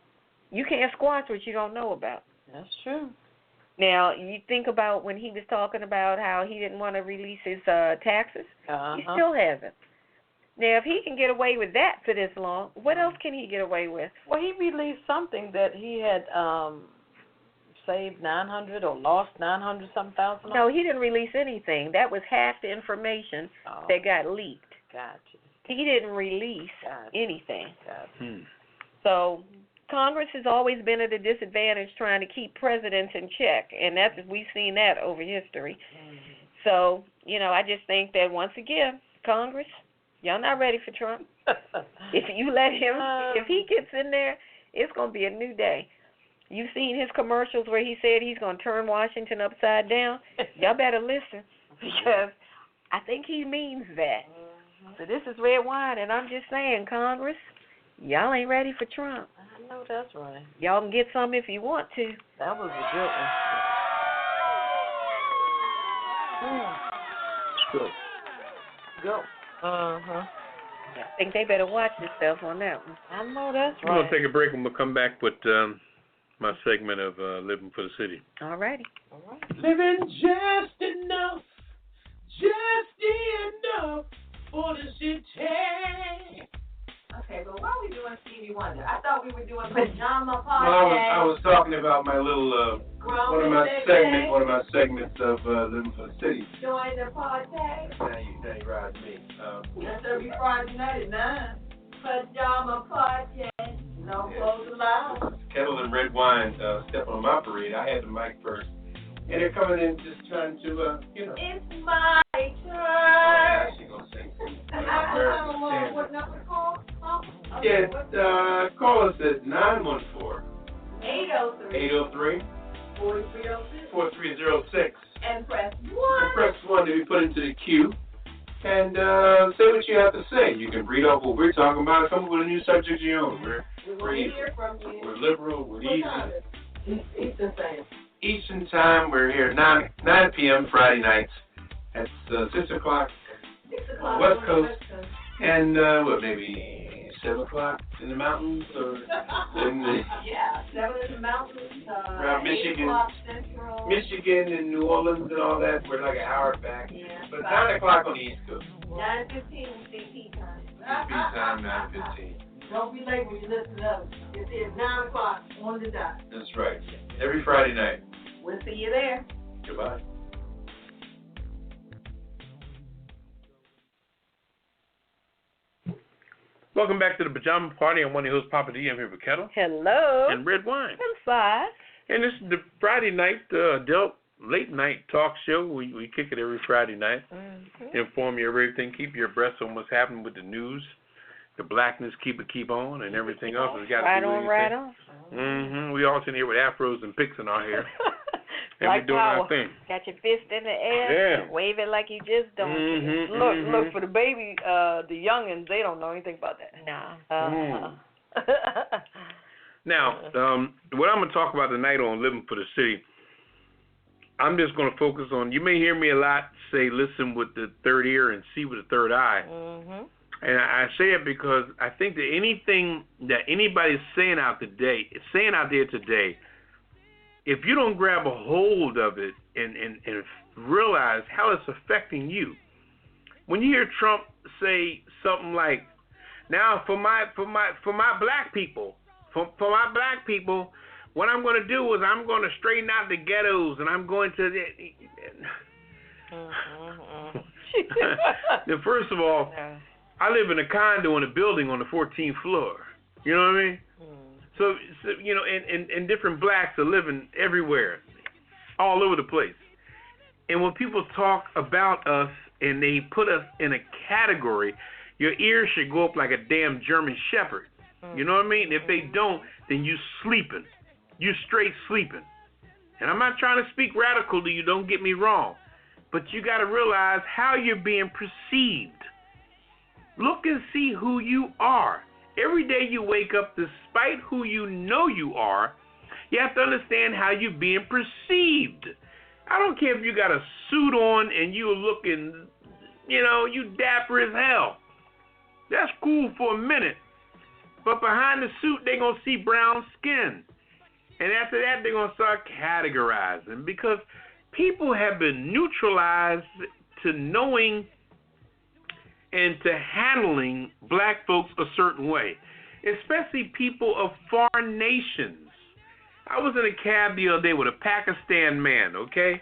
you can't squash what you don't know about. That's true. Now, you think about when he was talking about how he didn't want to release his taxes. He still hasn't. Now, if he can get away with that for this long, what else can he get away with? Well, he released something that he had saved 900 or lost 900-something thousand. No, he didn't release anything. That was half the information that got leaked. Gotcha. He didn't release anything. Gotcha. So Congress has always been at a disadvantage trying to keep presidents in check, and we've seen that over history. So, I just think that once again, Congress, y'all not ready for Trump. If you let him, if he gets in there, it's going to be a new day. You've seen his commercials where he said he's going to turn Washington upside down. Y'all better listen, because I think he means that. So this is Redwine, and I'm just saying, Congress, y'all ain't ready for Trump. I know that's right. Y'all can get some if you want to. That was a good one. Go. I think they better watch themselves on that one. I know that's right. We're going to take a break, and we'll come back with my segment of Living for the City. All righty. Living just enough for the city. Okay, but why are we doing Stevie Wonder? I thought we were doing Pajama Party. Well, I was talking about my little one of my segments of Living for the City. Join the party. Now you ride me. That's every Friday night at 9. Pajama Party. No clothes allowed. Ketel and Redwine step on my parade. I had the mic first. And they're coming in just trying to, It's my turn. Now she's going to sing What number call? Yeah, call us at 914 803 4306 and press 1. Press 1 to be put into the queue. And say what you have to say. You can read off what we're talking about. Come up with a new subject of your own. We're liberal. We're easy. Eastern time. We're here 9 p.m. Friday nights. That's 6 o'clock West Coast. And maybe 7 o'clock in the mountains or in the 7 in the mountains. Around Michigan, Michigan and New Orleans and all that. We're like an hour back. But 9 o'clock on the East Coast. 9:15 CP time. CP time 9:15. Don't be late when you listen to us. It is 9 o'clock on the dot. That's right. Every Friday night. We'll see you there. Goodbye. Welcome back to the Pajama Party. I'm one of your hosts, Poppa DD. I'm here with Ketel. Hello. And Redwine. Inside. And this is the Friday night adult late night talk show. We kick it every Friday night. Inform you of everything. Keep you abreast on what's happening with the news, the blackness, keep on, and everything else. We got right on, right on. We all sitting here with afros and picks in our hair. And like we're doing our thing. Got your fist in the air. Yeah. Wave it like you just don't. Look, for the baby, the youngins, they don't know anything about that. Nah. Now, what I'm going to talk about tonight on Living for the City, I'm just going to focus on, you may hear me a lot say listen with the third ear and see with the third eye. And I say it because I think that anything that anybody's saying out there today, if you don't grab a hold of it and realize how it's affecting you. When you hear Trump say something like, now for my black people, what I'm going to do is I'm going to straighten out the ghettos, and I'm going to. Now, first of all, I live in a condo in a building on the 14th floor. You know what I mean? So you know, and different blacks are living everywhere, all over the place. And when people talk about us and they put us in a category, your ears should go up like a damn German shepherd. You know what I mean? If they don't, then you sleeping. You straight sleeping. And I'm not trying to speak radical to you, don't get me wrong. But you got to realize how you're being perceived. Look and see who you are. Every day you wake up, despite who you know you are, you have to understand how you're being perceived. I don't care if you got a suit on and you're looking, you know, you dapper as hell. That's cool for a minute. But behind the suit, they're going to see brown skin. And after that, they're going to start categorizing. Because people have been neutralized to knowing and to handling black folks a certain way. Especially people of foreign nations. I was in a cab the other day with a Pakistan man, okay?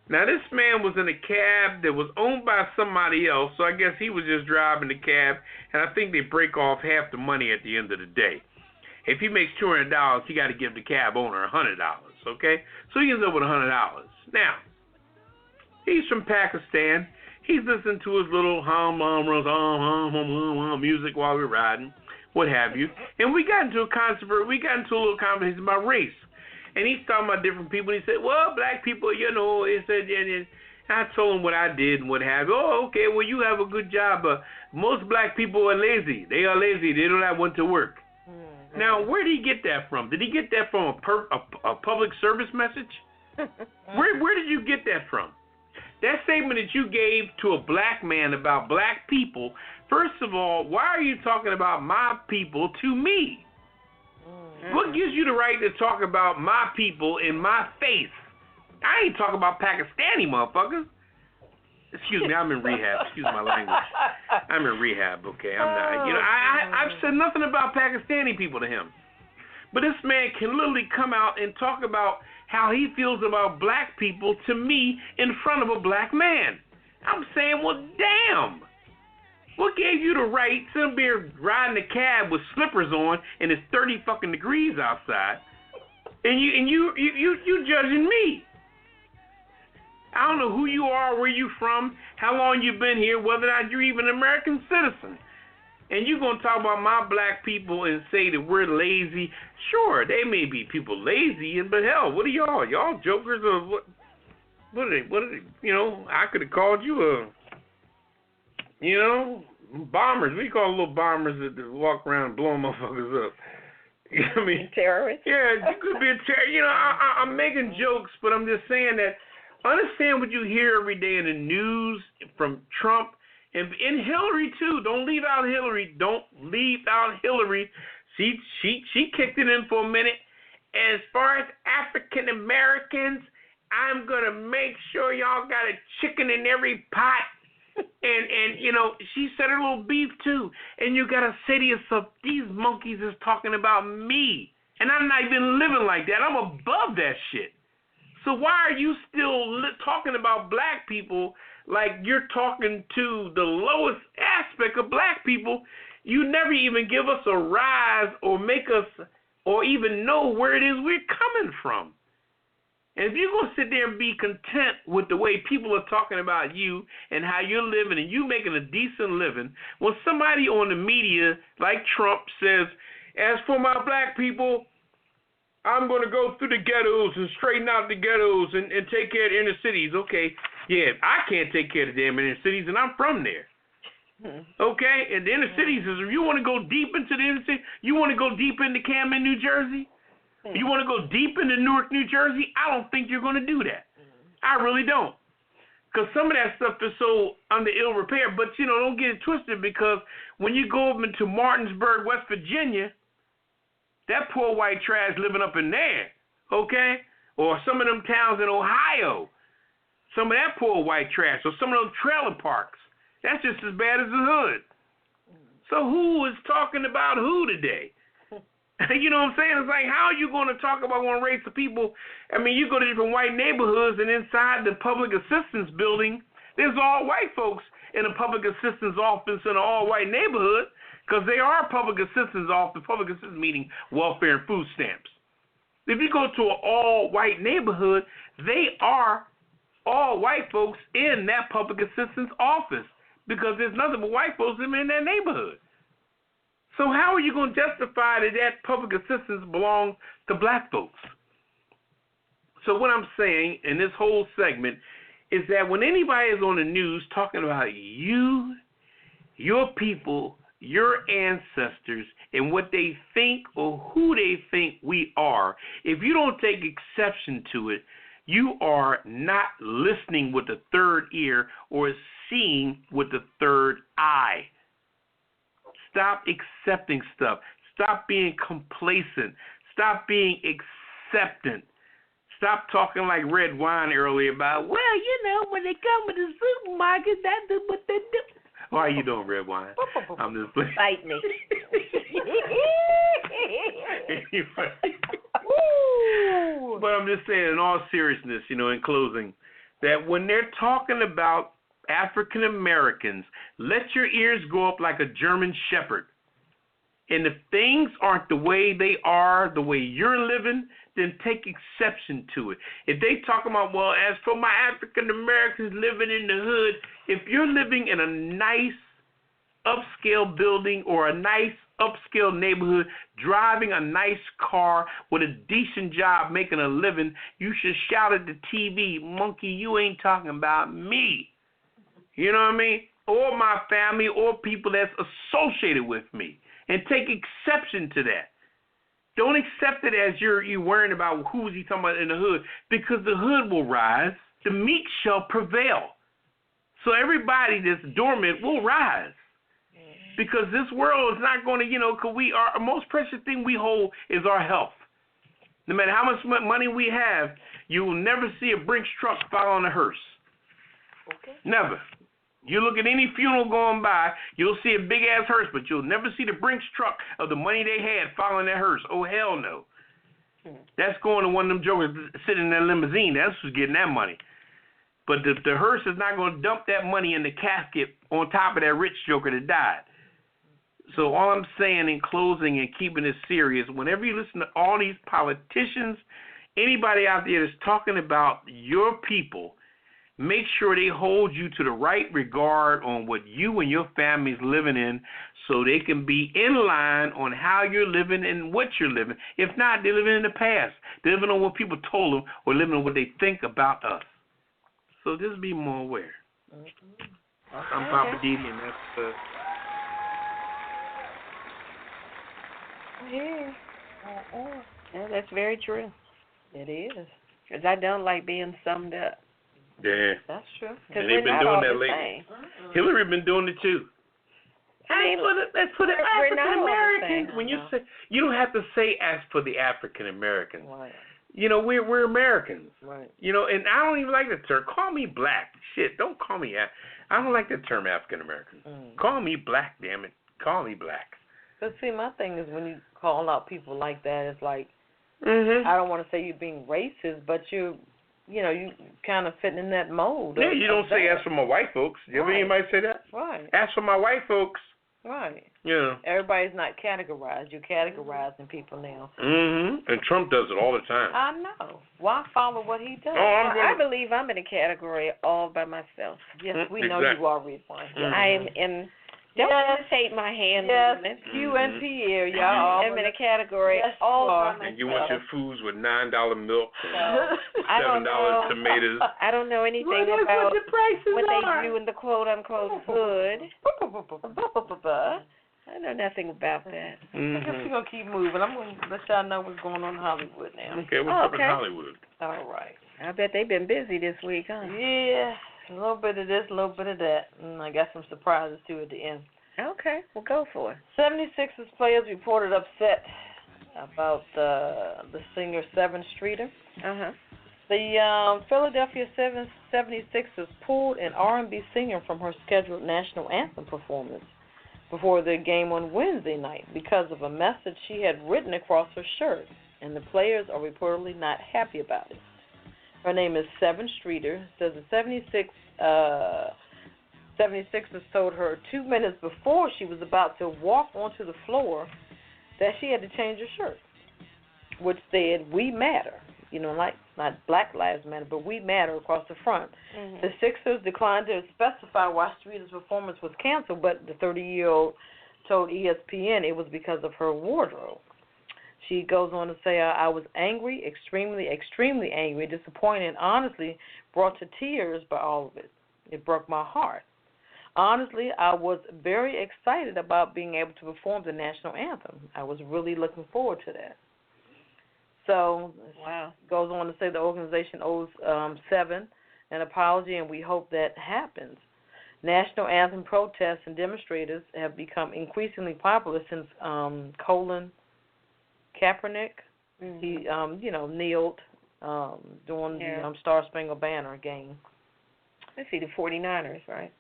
Now, this man was in a cab that was owned by somebody else, so I guess he was just driving the cab, and I think they break off half the money at the end of the day. If he makes $200, he got to give the cab owner $100, okay? So he ends up with $100. Now, he's from Pakistan. He's listening to his little music while we're riding, what have you. And we got into a little conversation about race. And he's talking about different people. He said, well, black people, you know, he said, and I told him what I did and what have you. Oh, okay, well, you have a good job. Most black people are lazy. They are lazy. They don't have one to work. Mm-hmm. Now, where did he get that from? Did he get that from a public service message? Where did you get that from? That statement that you gave to a black man about black people, first of all, why are you talking about my people to me? What gives you the right to talk about my people in my face? I ain't talking about Pakistani motherfuckers. Excuse me, I'm in rehab. Excuse my language. I'm in rehab, okay? I'm not. You know, I've said nothing about Pakistani people to him. But this man can literally come out and talk about how he feels about black people to me in front of a black man. I'm saying, well, damn. What gave you the right to be riding a cab with slippers on and it's 30 fucking degrees outside, and you judging me? I don't know who you are, where you from, how long you've been here, whether or not you're even an American citizen. And you're going to talk about my black people and say that we're lazy. Sure, they may be people lazy, but hell, what are y'all? Y'all jokers or what? What are they? You know, I could have called you a, you know, bombers. We call little bombers that walk around and blow motherfuckers up. You know what I mean? Terrorists? Yeah, you could be a terrorist. You know, I'm making jokes, but I'm just saying that understand what you hear every day in the news from Trump and Hillary too. Don't leave out Hillary. She kicked it in for a minute. As far as African Americans, I'm gonna make sure y'all got a chicken in every pot. And you know, she said her little beef too. And you gotta say to yourself, these monkeys is talking about me. And I'm not even living like that. I'm above that shit. So why are you still talking about black people like you're talking to the lowest aspect of black people? You never even give us a rise or make us or even know where it is we're coming from. And if you're going to sit there and be content with the way people are talking about you and how you're living and you making a decent living, when somebody on the media like Trump says, as for my black people, I'm going to go through the ghettos and straighten out the ghettos and take care of the inner cities. Okay, yeah, I can't take care of the damn inner cities, and I'm from there. Okay, and the inner cities is, if you want to go deep into the inner city, you want to go deep into Camden, New Jersey, you want to go deep into Newark, New Jersey, I don't think you're going to do that. I really don't. Because some of that stuff is so under ill repair. But, you know, don't get it twisted, because when you go up into Martinsburg, West Virginia, that poor white trash living up in there, okay? Or some of them towns in Ohio, some of that poor white trash, or some of those trailer parks. That's just as bad as the hood. So who is talking about who today? You know what I'm saying? It's like, how are you going to talk about one race of people? I mean, you go to different white neighborhoods, and inside the public assistance building, there's all white folks in a public assistance office in an all-white neighborhood, because they are public assistance office, public assistance meaning welfare and food stamps. If you go to an all-white neighborhood, they are all white folks in that public assistance office, because there's nothing but white folks living in that neighborhood. So how are you going to justify that public assistance belongs to black folks? So what I'm saying in this whole segment is that when anybody is on the news talking about you, your people, your ancestors, and what they think or who they think we are, if you don't take exception to it, you are not listening with the third ear or seeing with the third eye. Stop accepting stuff. Stop being complacent. Stop being acceptant. Stop talking like Redwine earlier about, well, you know, when they come to the supermarket, that's what they do. How are you doing, Redwine? I'm just playing. Fight me. But I'm just saying, in all seriousness, you know, in closing, that when they're talking about African Americans, let your ears go up like a German shepherd. And if things aren't the way they are, the way you're living, then take exception to it. If they talk about, well, as for my African Americans living in the hood, if you're living in a nice upscale building or a nice upscale neighborhood, driving a nice car with a decent job, making a living, you should shout at the TV, monkey, you ain't talking about me. You know what I mean? Or my family or people that's associated with me. And take exception to that. Don't accept it as you're worrying about who's he talking about in the hood, because the hood will rise. The meek shall prevail. So everybody that's dormant will rise. Because this world is not going to, you know, because our most precious thing we hold is our health. No matter how much money we have, you will never see a Brinks truck following a hearse. Okay. Never. You look at any funeral going by, you'll see a big-ass hearse, but you'll never see the Brinks truck of the money they had following that hearse. Oh, hell no. That's going to one of them jokers sitting in that limousine. That's who's getting that money. But the hearse is not going to dump that money in the casket on top of that rich joker that died. So all I'm saying in closing and keeping it serious, whenever you listen to all these politicians, anybody out there that's talking about your people, make sure they hold you to the right regard on what you and your family's living in, so they can be in line on how you're living and what you're living. If not, they're living in the past. They're living on what people told them or living on what they think about us. So just be more aware. I'm Poppa DD, and that's Yeah, that's very true. It is. Because I don't like being summed up. Yeah. That's true. And they've been doing that lately. Hillary been doing it too. I mean, as for the African Americans, when you say, you don't have to say as for the African Americans. Right. You know, we're Americans. Right. You know, and I don't even like the term. Call me black. Shit, don't call me. I don't like the term African American. Call me black, damn it. Call me black. But see, my thing is when you call out people like that, it's like, I don't want to say you're being racist, but you kind of fitting in that mold. Yeah, you don't say as for my white folks. You ever anybody say that? Right. As for my white folks. Right. Yeah. Everybody's not categorized. You're categorizing people now. And Trump does it all the time. I know. Why follow what he does? I believe I'm in a category all by myself. Yes, we know you are, Redwine. I am in. Don't imitate my hand movement. You and Pierre, y'all. I'm in a category all by myself. And you want your foods with $9 milk and $7 tomatoes. I don't know anything about what they do in the quote-unquote hood. I know nothing about that. I guess we're going to keep moving. I'm going to let y'all know what's going on in Hollywood now. Okay, what's up in Hollywood? All right. I bet they've been busy this week, huh? Yeah. A little bit of this, a little bit of that. And I got some surprises, too, at the end. Okay, well, go for it. 76ers players reported upset about the singer Seven Streeter. The Philadelphia 76ers pulled an R&B singer from her scheduled national anthem performance before the game on Wednesday night because of a message she had written across her shirt, and the players are reportedly not happy about it. Her name is Seven Streeter. Says the 76ers told her 2 minutes before she was about to walk onto the floor that she had to change her shirt, which said, "We matter." You know, like not Black Lives Matter, but "We matter" across the front. Mm-hmm. The Sixers declined to specify why Streeter's performance was canceled, but the 30-year-old told ESPN it was because of her wardrobe. She goes on to say, "I was angry, extremely, extremely angry, disappointed, and honestly brought to tears by all of it. It broke my heart. Honestly, I was very excited about being able to perform the national anthem. I was really looking forward to that." So, wow. Goes on to say the organization owes Seven an apology, and we hope that happens. National anthem protests and demonstrators have become increasingly popular since Colin Kaepernick, he kneeled during the Star Spangled Banner game. Let's see, the 49ers, right?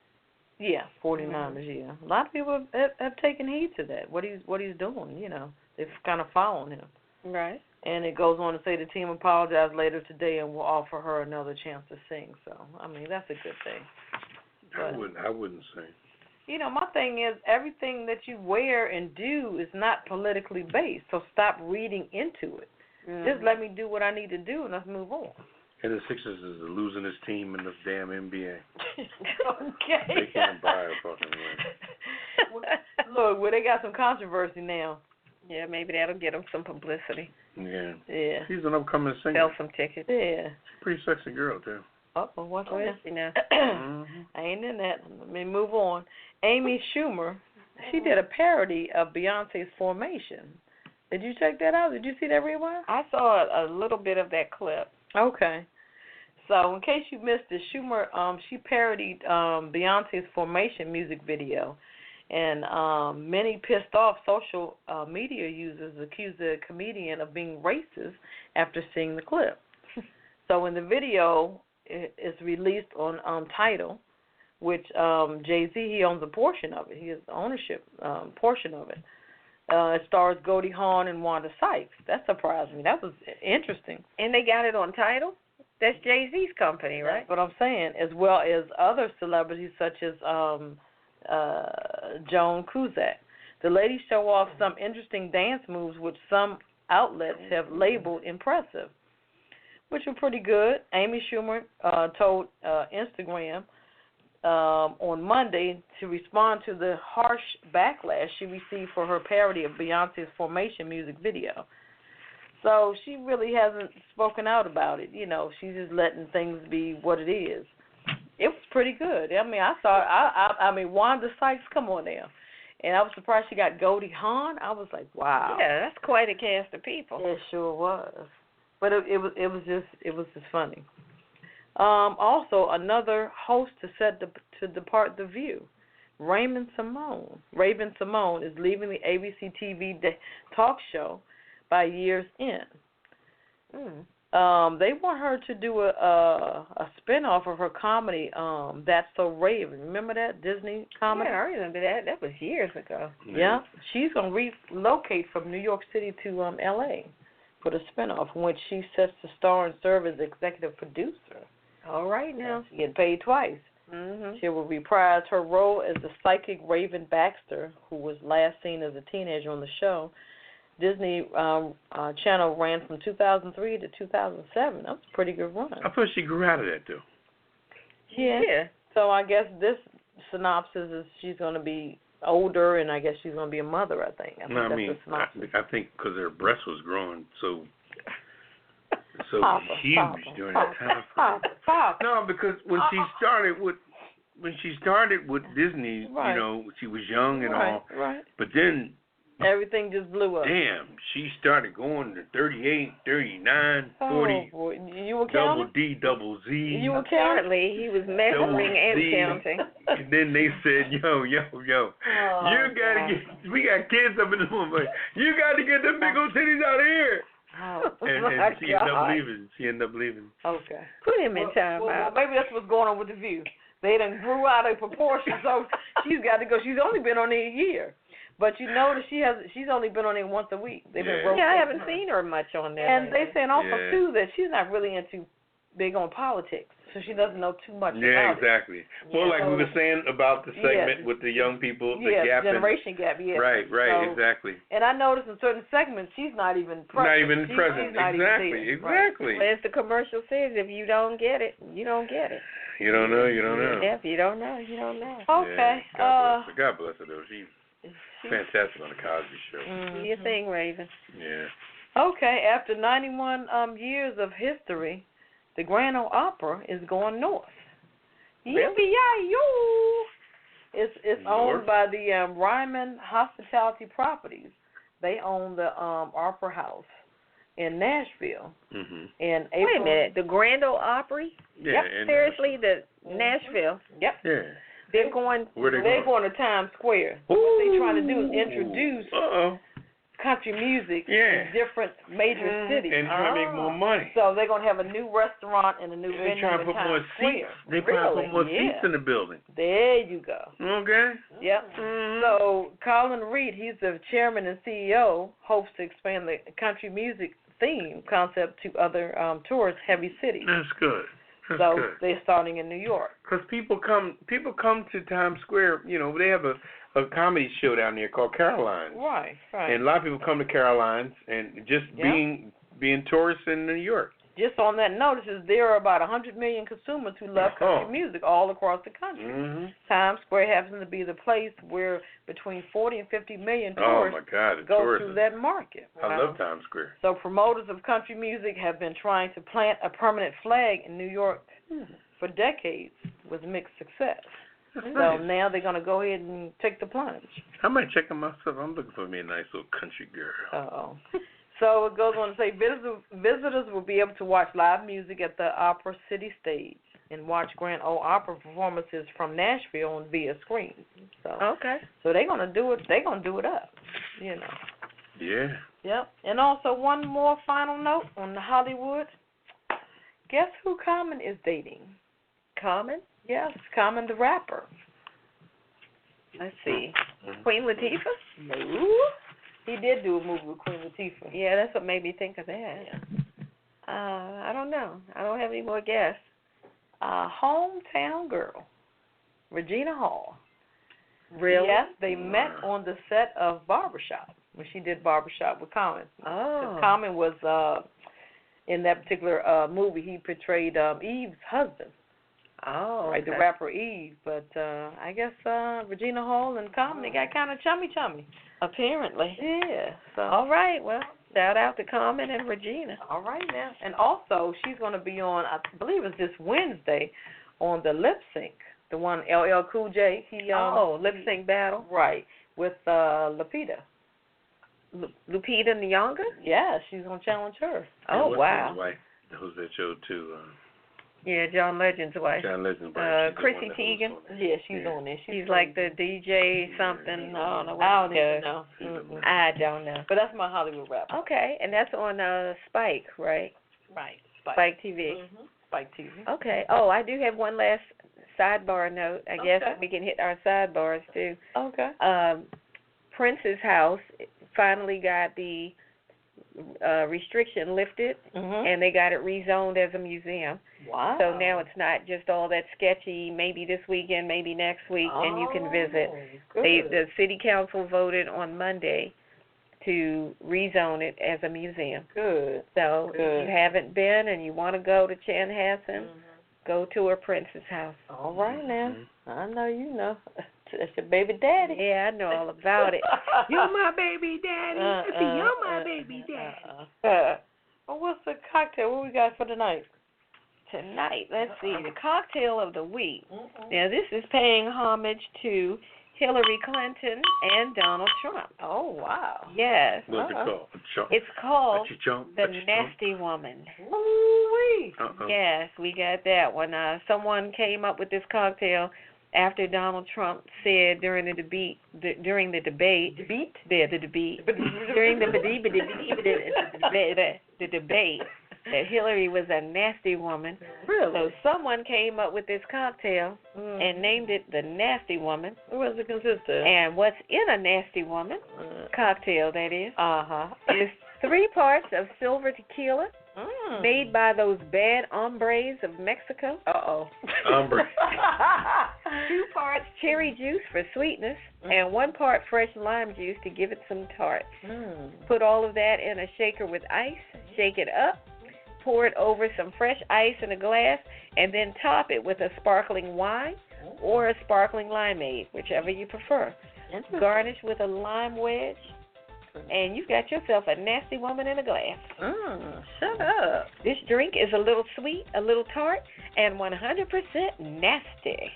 Yeah, 49ers. Yeah, a lot of people have taken heed to that. What he's doing, they've kind of followed him. Right. And it goes on to say the team apologized later today and will offer her another chance to sing. So, I mean, that's a good thing. But, I wouldn't say. My thing is everything that you wear and do is not politically based. So stop reading into it. Mm-hmm. Just let me do what I need to do and let's move on. And the Sixers is the losingest team in this damn NBA. Okay. They can't buy a fucking win. Look, they got some controversy now. Yeah, maybe that'll get them some publicity. Yeah. Yeah. She's an upcoming singer. Sell some tickets. Yeah. She's a pretty sexy girl, too. What's is she now? I ain't in that. Let me move on. Amy Schumer, she did a parody of Beyonce's Formation. Did you check that out? Did you see that, Redwine? I saw a little bit of that clip. Okay. So, in case you missed it, Schumer, she parodied Beyonce's Formation music video. And many pissed off social media users accused the comedian of being racist after seeing the clip. So in the video, it's released on Tidal, which Jay-Z, he owns a portion of it. He has the ownership portion of it. It stars Goldie Hawn and Wanda Sykes. That surprised me. That was interesting. And they got it on Tidal? That's Jay-Z's company, right? That's what I'm saying, as well as other celebrities such as Joan Cusack. The ladies show off some interesting dance moves which some outlets have labeled impressive, which were pretty good. Amy Schumer told Instagram on Monday to respond to the harsh backlash she received for her parody of Beyonce's Formation music video. So she really hasn't spoken out about it. She's just letting things be what it is. It was pretty good. I mean, I mean, Wanda Sykes, come on now. And I was surprised she got Goldie Hawn. I was like, wow. Yeah, that's quite a cast of people. It sure was. But it was just funny. Also, another host to depart the View, Raven Simone. Raven Simone is leaving the ABC TV talk show by year's end. They want her to do a spinoff of her comedy, That's So Raven. Remember that Disney comedy? Yeah, I remember that. That was years ago. Yeah. She's going to relocate from New York City to L.A. for the spinoff, in which she sets to star and serve as executive producer. All right now. She get paid twice. Mm-hmm. She will reprise her role as the psychic Raven Baxter, who was last seen as a teenager on the show. Disney Channel ran from 2003 to 2007. That was a pretty good run. I thought she grew out of that, though. Yeah. So I guess this synopsis is she's going to be older, and I guess she's going to be a mother, I think. I think because her breast was growing so huge during that time. No, because when she started with Disney, right. She was young and all. Right. But then everything just blew up. Damn, she started going to 38, 39, 40. Boy. You were double counting? D, double Z. You were Apparently, he was measuring and counting. And then they said, yo, you gotta get, we got kids up in the room, but you got to get them big old titties out of here. Oh, and she ended up leaving. Okay. Put him in time Well, maybe that's what's going on with The View. They done grew out of proportion, so she's got to go. She's only been on there a year. But you notice she's only been on there once a week. They've been rotating. Yeah, I haven't seen her much on there. And they saying also, too, that she's not really big on politics. So she doesn't know too much about it. Exactly. Well, like we were saying about the segment with the young people, the gap. Generation gap, Right, so, exactly. And I noticed in certain segments she's not even present. Not even present. She's not exactly. Right. Well, as the commercial says, if you don't get it, you don't get it. You don't know, you don't know. Yeah, if you don't know, you don't know. Okay. Yeah, God bless her, though. She's fantastic on the Cosby Show. Do your thing, Raven. Yeah. Okay, after 91 years of history, the Grand Ole Opera is going north. Really? It's owned by the Ryman Hospitality Properties. They own the Opera House in Nashville. Mm-hmm. In April. Wait a minute, the Grand Ole Opry? Yeah. Yep. Seriously, the Nashville. Yep. Yeah. They're going. They're going to Times Square. What they're trying to do is introduce country music in different major cities. And trying to make more money. So they're going to have a new restaurant and a new venue in Times Square. They're trying to put more seats in the building. There you go. Okay. Yep. So Colin Reed, he's the chairman and CEO, hopes to expand the country music theme concept to other tourist-heavy cities. That's good. That's so good. They're starting in New York. Because people come to Times Square. You know, they have a comedy show down there called Caroline's. Right. And a lot of people come to Caroline's and just being tourists in New York. Just on that note, there are about 100 million consumers who love country music all across the country. Mm-hmm. Times Square happens to be the place where between 40 and 50 million tourists go through that market. I love Times Square. So promoters of country music have been trying to plant a permanent flag in New York for decades with mixed success. That's so nice. now they're going to go ahead and take the plunge. I might check them myself. I'm looking for me a nice little country girl. Uh-oh. So it goes on to say visitors will be able to watch live music at the Opera City stage and watch Grand Ole Opera performances from Nashville on via screen. So they're gonna do it. They're gonna do it up, you know. Yeah. Yep. And also one more final note on the Hollywood. Guess who Common is dating? Common? Yes, Common the rapper. Let's see. Queen Latifah? No. He did do a movie with Queen Latifah. Yeah, that's what made me think of that. Yeah. I don't know. I don't have any more guess. Hometown girl, Regina Hall. Really? Yes, they met on the set of Barbershop when she did Barbershop with Common. Oh. Common was in that particular movie. He portrayed Eve's husband. Oh. Right, the rapper Eve. But I guess Regina Hall and Common, they got kind of chummy. Apparently. Yeah. So. All right. Well, shout out to Common and Regina. All right now. And also, she's going to be on, I believe it's this Wednesday, on the Lip Sync. The one LL Cool J. Lip Sync battle. Right. With Lupita. Lupita Nyong'o? Yeah, she's going to challenge her. Oh, wow. His wife, who's that show, too? Yeah, John Legend's wife. John Legend's wife. Chrissy Teigen. Yeah, she's on there. She's like the DJ something. I don't know. I don't even know. I don't know. But that's my Hollywood rap. Okay, and that's on Spike, right? Right. Spike TV. Mm-hmm. Spike TV. Okay. Oh, I do have one last sidebar note. I guess we can hit our sidebars, too. Okay. Prince's house finally got the restriction lifted, and they got it rezoned as a museum. Wow. So now it's not just all that sketchy, maybe this weekend, maybe next week, and you can visit. The city council voted on Monday to rezone it as a museum. Good. So if you haven't been and you want to go to Chanhassen, go to her Prince's house. All right now. I know you know. That's your baby daddy. Yeah, I know all about it. You're my baby daddy. You're my baby daddy. Well, what's the cocktail? What we got for tonight? Tonight, let's see. The cocktail of the week. Now, this is paying homage to Hillary Clinton and Donald Trump. Oh, wow. Yes. What's it called? It's called the Nasty Woman. Ooh-wee. Yes, we got that one. Someone came up with this cocktail after Donald Trump said during the debate during the debate that Hillary was a nasty woman. Really? So someone came up with this cocktail and named it the Nasty Woman. What does it consist of? And what's in a Nasty Woman cocktail, that is, is 3 parts of silver tequila made by those bad hombres of Mexico. Hombre. 2 parts cherry juice for sweetness and 1 part fresh lime juice to give it some tart. Put all of that in a shaker with ice, shake it up, pour it over some fresh ice in a glass, and then top it with a sparkling wine or a sparkling limeade, whichever you prefer. Garnish with a lime wedge, and you've got yourself a nasty woman in a glass. Shut up. This drink is a little sweet, a little tart, and 100% nasty.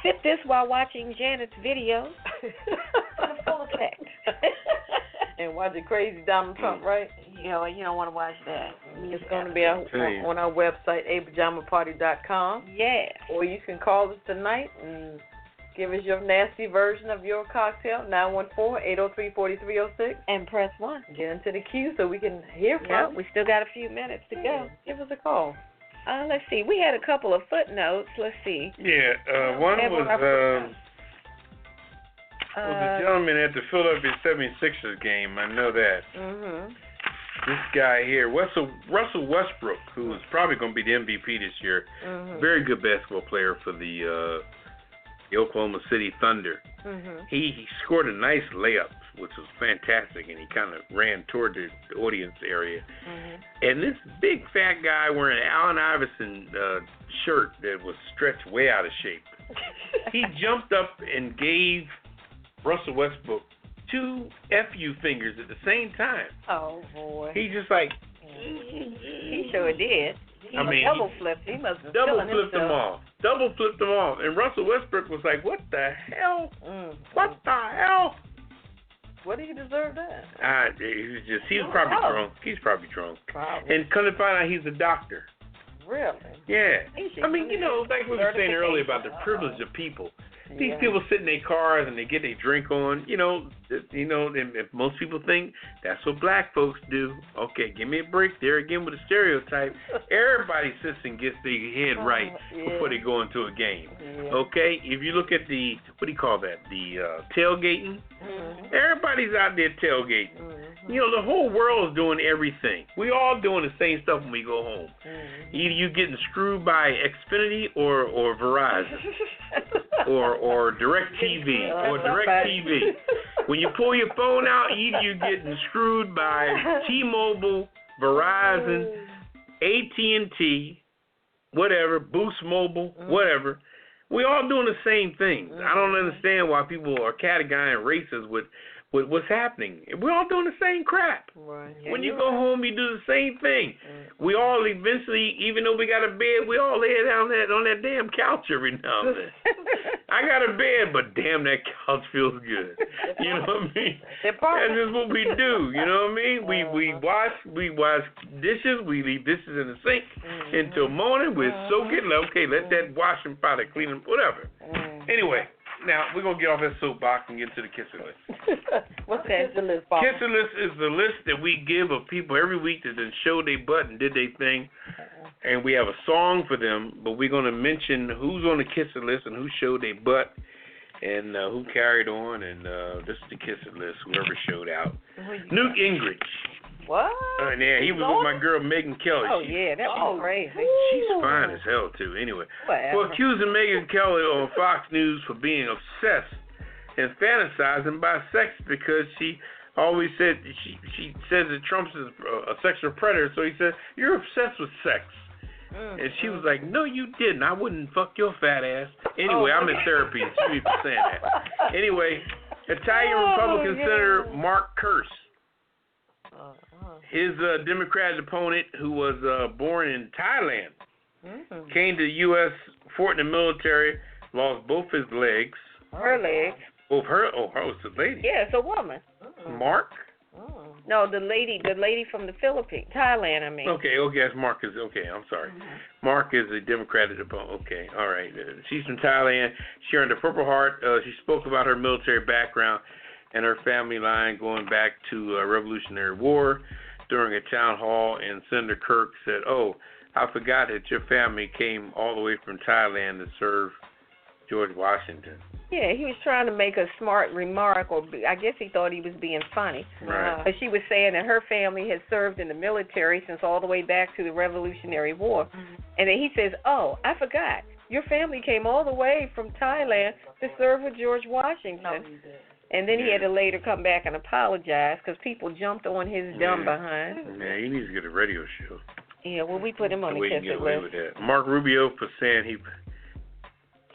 Sip this while watching Janet's videos. Full effect. And watching Crazy Donald Trump, right? You don't want to watch that. It's going to be on our website, apajamaparty.com. Yeah. Or you can call us tonight and give us your nasty version of your cocktail, 914-803-4306. And press 1. Get into the queue so we can hear from you. We still got a few minutes to go. Give us a call. Let's see. We had a couple of footnotes. Let's see. Yeah, one was the gentleman at the Philadelphia 76ers game. I know that. This guy here, Russell Westbrook, who is probably going to be the MVP this year. Very good basketball player for the Oklahoma City Thunder. He scored a nice layup, which was fantastic, and he kind of ran toward the audience area. And this big fat guy wearing an Allen Iverson shirt that was stretched way out of shape, he jumped up and gave Russell Westbrook 2 FU fingers at the same time. Oh, boy. He just like... He sure did. He double flipped. He must have double flipped them off. And Russell Westbrook was like, what the hell? What the hell? What did he deserve that? He was probably drunk. He's probably drunk. Probably. And come to find out he's a doctor. Really? Yeah. I mean, like we were saying earlier about the privilege of people. These people sit in their cars and they get their drink on. If most people think that's what black folks do. Okay, give me a break there again with a stereotype. Everybody sits and gets their head right before they go into a game. Okay? If you look at the, what do you call that? The tailgating. Everybody's out there tailgating. The whole world is doing everything. We all doing the same stuff when we go home. Either you getting screwed by Xfinity or Verizon. or DirecTV or DirecTV. When you pull your phone out, either you're getting screwed by T-Mobile, Verizon, AT&T, whatever, Boost Mobile, whatever. We all doing the same thing. I don't understand why people are categorizing races with what's happening. We're all doing the same crap. Right. When you go home, you do the same thing. We all eventually, even though we got a bed, we all lay down on that damn couch every now and then. I got a bed, but damn, that couch feels good. You know what I mean? That's just what we do. You know what I mean? We wash dishes. We leave dishes in the sink until morning. We soak it. Okay, let that washing powder clean them, whatever. Anyway. Now, we're going to get off that soapbox and get to the kisser list. What's the kisser list, Bob? Kisser list is the list that we give of people every week that then showed their butt and did their thing. And we have a song for them, but we're going to mention who's on the kisser list and who showed their butt and who carried on. And this is the kisser list, whoever showed out. Newt Gingrich. What? Yeah, he was with my girl Megyn Kelly. Oh, yeah, that was crazy. She's fine as hell, too. Anyway, for accusing Megyn Kelly on Fox News for being obsessed and fantasizing about sex because she always said, she says that Trump's a sexual predator, so he said, you're obsessed with sex. And she was like, no, you didn't. I wouldn't fuck your fat ass. Anyway, I'm in therapy. Excuse me for saying that. Anyway, Italian Republican Senator Mark Kurz. His Democratic opponent, who was born in Thailand, came to the U.S. fort in the military, lost both his legs. Her legs. Both her? Oh, her was a lady. Yeah, it's a woman. Mark? No, the lady from the Philippines, Thailand. I mean. Okay, that's Mark is okay. I'm sorry. Mm-hmm. Mark is a Democratic opponent. Okay, all right. She's from Thailand. She earned a Purple Heart. She spoke about her military background and her family line going back to Revolutionary War during a town hall. And Senator Kirk said, "Oh, I forgot that your family came all the way from Thailand to serve George Washington." Yeah, he was trying to make a smart remark, or I guess he thought he was being funny. Right. But she was saying that her family had served in the military since all the way back to the Revolutionary War. Mm-hmm. And then he says, "Oh, I forgot. Your family came all the way from Thailand to serve with George Washington." No, he did. And then he had to later come back and apologize because people jumped on his dumb behind. Yeah, he needs to get a radio show. Yeah, well, we put him on the kiss get away with that. Mark Rubio for saying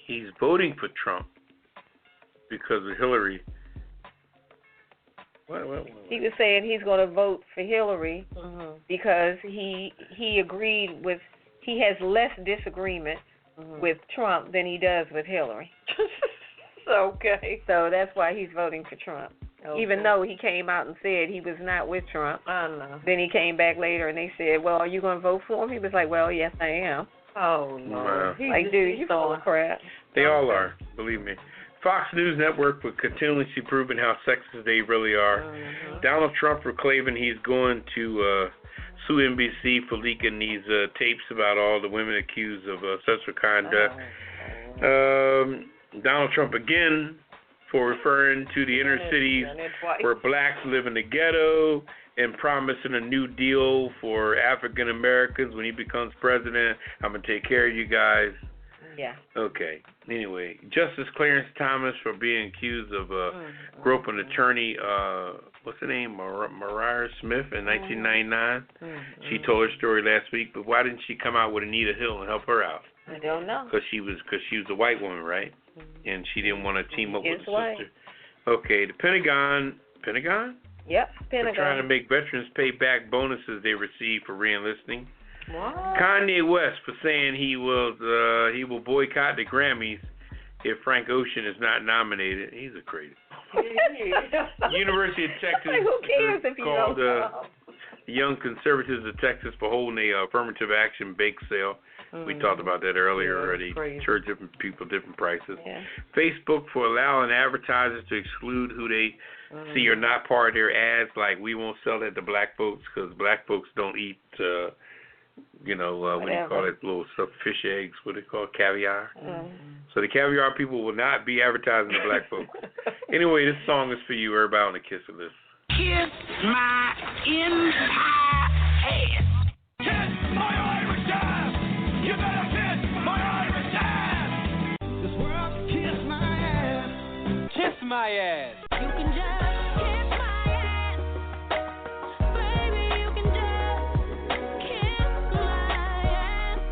he's voting for Trump because of Hillary. What? He was saying he's going to vote for Hillary because he agreed with, he has less disagreement with Trump than he does with Hillary. Okay. So that's why he's voting for Trump. Okay. Even though he came out and said he was not with Trump. I know. Then he came back later and they said, "Well, are you going to vote for him?" He was like, "Well, yes, I am." Oh, no. Wow. Like, dude, you're full of crap. They all are, believe me. Fox News Network for continuously proving how sexist they really are. Mm-hmm. Donald Trump proclaiming he's going to sue NBC for leaking these tapes about all the women accused of sexual conduct. Donald Trump again for referring to the inner cities where blacks live in the ghetto and promising a new deal for African Americans when he becomes president. I'm going to take care of you guys. Yeah. Okay. Anyway, Justice Clarence Thomas for being accused of groping attorney, what's her name, Mariah Smith in 1999. She told her story last week, but why didn't she come out with Anita Hill and help her out? I don't know. Because she was a white woman, right? And she didn't want to team up with the white sister. Okay, the Pentagon? Yep, Pentagon. They're trying to make veterans pay back bonuses they receive for re-enlisting. What? Kanye West for saying he will boycott the Grammys if Frank Ocean is not nominated. He's a crazy. University of Texas who cares if he called Young Conservatives of Texas for holding a affirmative action bake sale. We talked about that earlier already. Charge different people different prices. Yeah. Facebook for allowing advertisers to exclude who they see are not part of their ads. Like, we won't sell that to black folks because black folks don't eat, what do you call it, little stuff, fish eggs, what do they call it, caviar. So the caviar people will not be advertising to black folks. Anyway, this song is for you. Everybody on the Kiss It list. Kiss my entire ass. Kiss my Irish ass. You better kiss my Irish ass. This world can kiss my ass. Kiss my ass. You can just kiss my ass. Baby, you can just kiss my ass.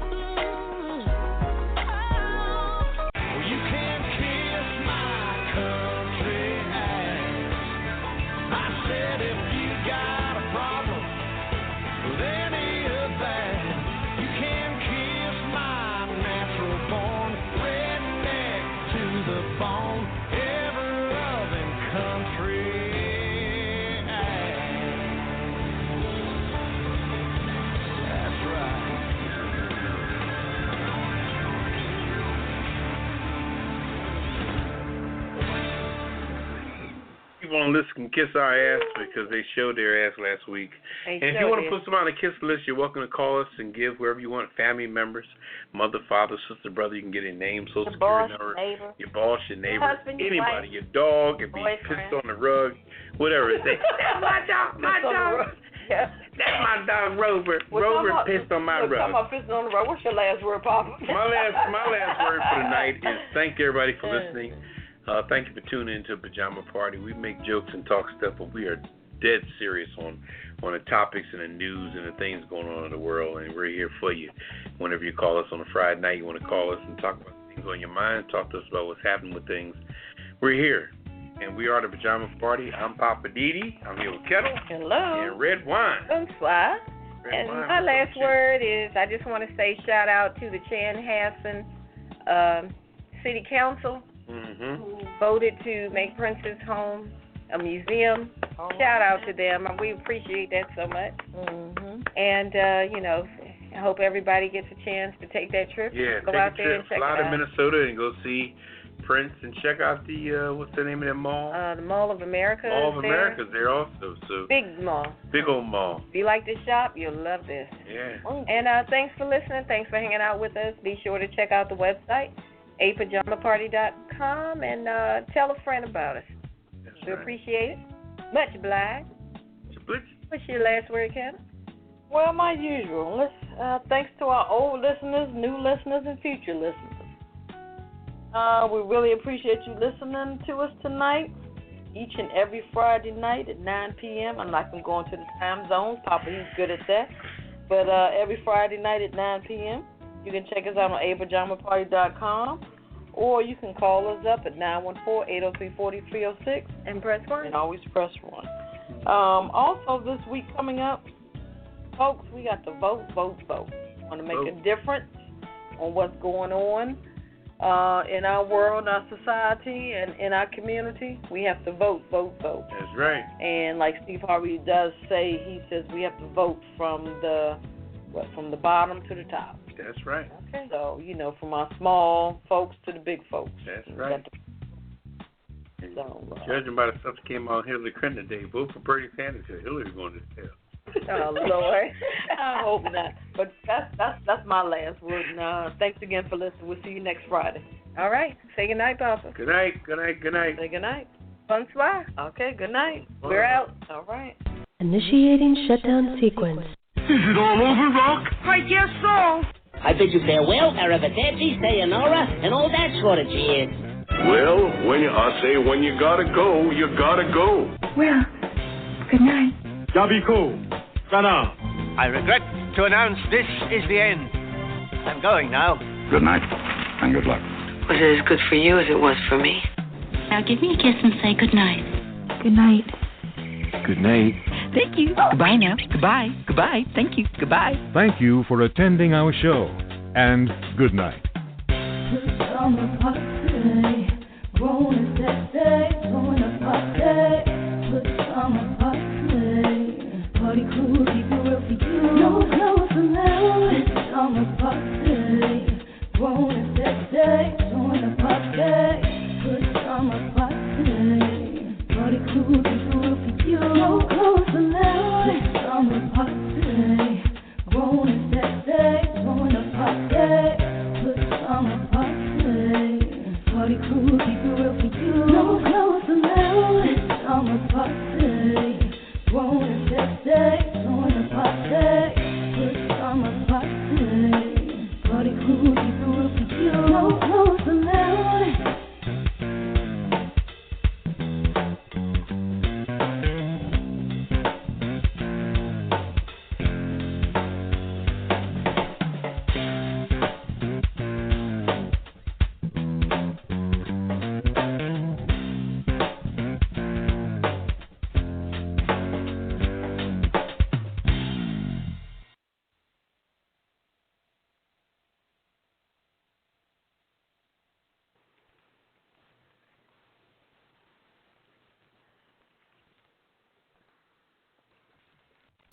Oh, you can kiss my country ass. I said if you got a problem with any of that, you can kiss my natural born redneck to the bone, ever-loving country ass. That's right. People on the list can kiss our ass because they showed their ass last week. And if you want to put someone on the kiss list, you're welcome to call us and give whoever you want, family members, mother, father, sister, brother. You can get a name, social security number, your boss, your neighbor, husband, your anybody, wife, your dog, if he boyfriend. pissed on the rug, whatever. Say, that's my dog, Yeah. That's my dog, Rover. Rover pissed on my rug. Talking about pissing on the rug. What's your last word, Papa? My last word for the night is thank everybody for listening. Thank you for tuning into Pajama Party. We make jokes and talk stuff, but we are dead serious on the topics and the news and the things going on in the world, and we're here for you. Whenever you call us on a Friday night, you want to call us and talk about things on your mind, talk to us about what's happening with things. We're here, and we are the Pajama Party. I'm Poppa DD. I'm here with Ketel. Hello. And Redwine. Bonsoir. And my last word is I just want to say shout out to the Chanhassen City Council who voted to make Prince's home a museum. shout out to them. We appreciate that so much. Mm-hmm. And, I hope everybody gets a chance to take that trip. Yeah, go take out a there trip, and check fly it to out. Minnesota and go see Prince and check out the, what's the name of that mall? The Mall of America. Mall of there. America's there also. So Big mall. Big old mall. If you like to shop, you'll love this. Yeah. And thanks for listening. Thanks for hanging out with us. Be sure to check out the website, apajamaparty.com, and tell a friend about us. We appreciate it. Much obliged. What's your last word, Ketel? Well, my usual. Thanks to our old listeners, new listeners, and future listeners. We really appreciate you listening to us tonight, each and every Friday night at 9 p.m. I'm not going to go into the time zones. Papa, he's good at that. But every Friday night at 9 p.m. You can check us out on apajamaparty.com, or you can call us up at 914-803-4306. And press 1. And always press 1. Also, this week coming up, folks, we got to vote. Want to make a difference on what's going on in our world, our society, and in our community. We have to vote. That's right. And like Steve Harvey does say, he says we have to vote from the bottom to the top. That's right. Okay. So, from our small folks to the big folks. That's right. So, judging by the stuff that came out Hillary Clinton today, vote for Bernie Sanders because Hillary's going to jail. Oh, Lord. I hope not. But that's my last word. And, thanks again for listening. We'll see you next Friday. All right. Say good night, Papa. Good night. Say good night. Bonsoir. Okay, good night. We're out. All right. Initiating shutdown sequence. Is it all over, Rock? I guess so. I bid you farewell, arrivederci, sayonara, and all that sort of jazz. Well, when you gotta go, you gotta go. Well, good night. Yabiko. Sana. I regret to announce this is the end. I'm going now. Good night, and good luck. Was it as good for you as it was for me? Now give me a kiss and say good night. Good night. Good night. Thank you. Goodbye now. Goodbye. Goodbye. Thank you. Goodbye. Thank you for attending our show, and good night. Pajama Party, growing Saturday, Pajama Party, party crew, keep it real for you. No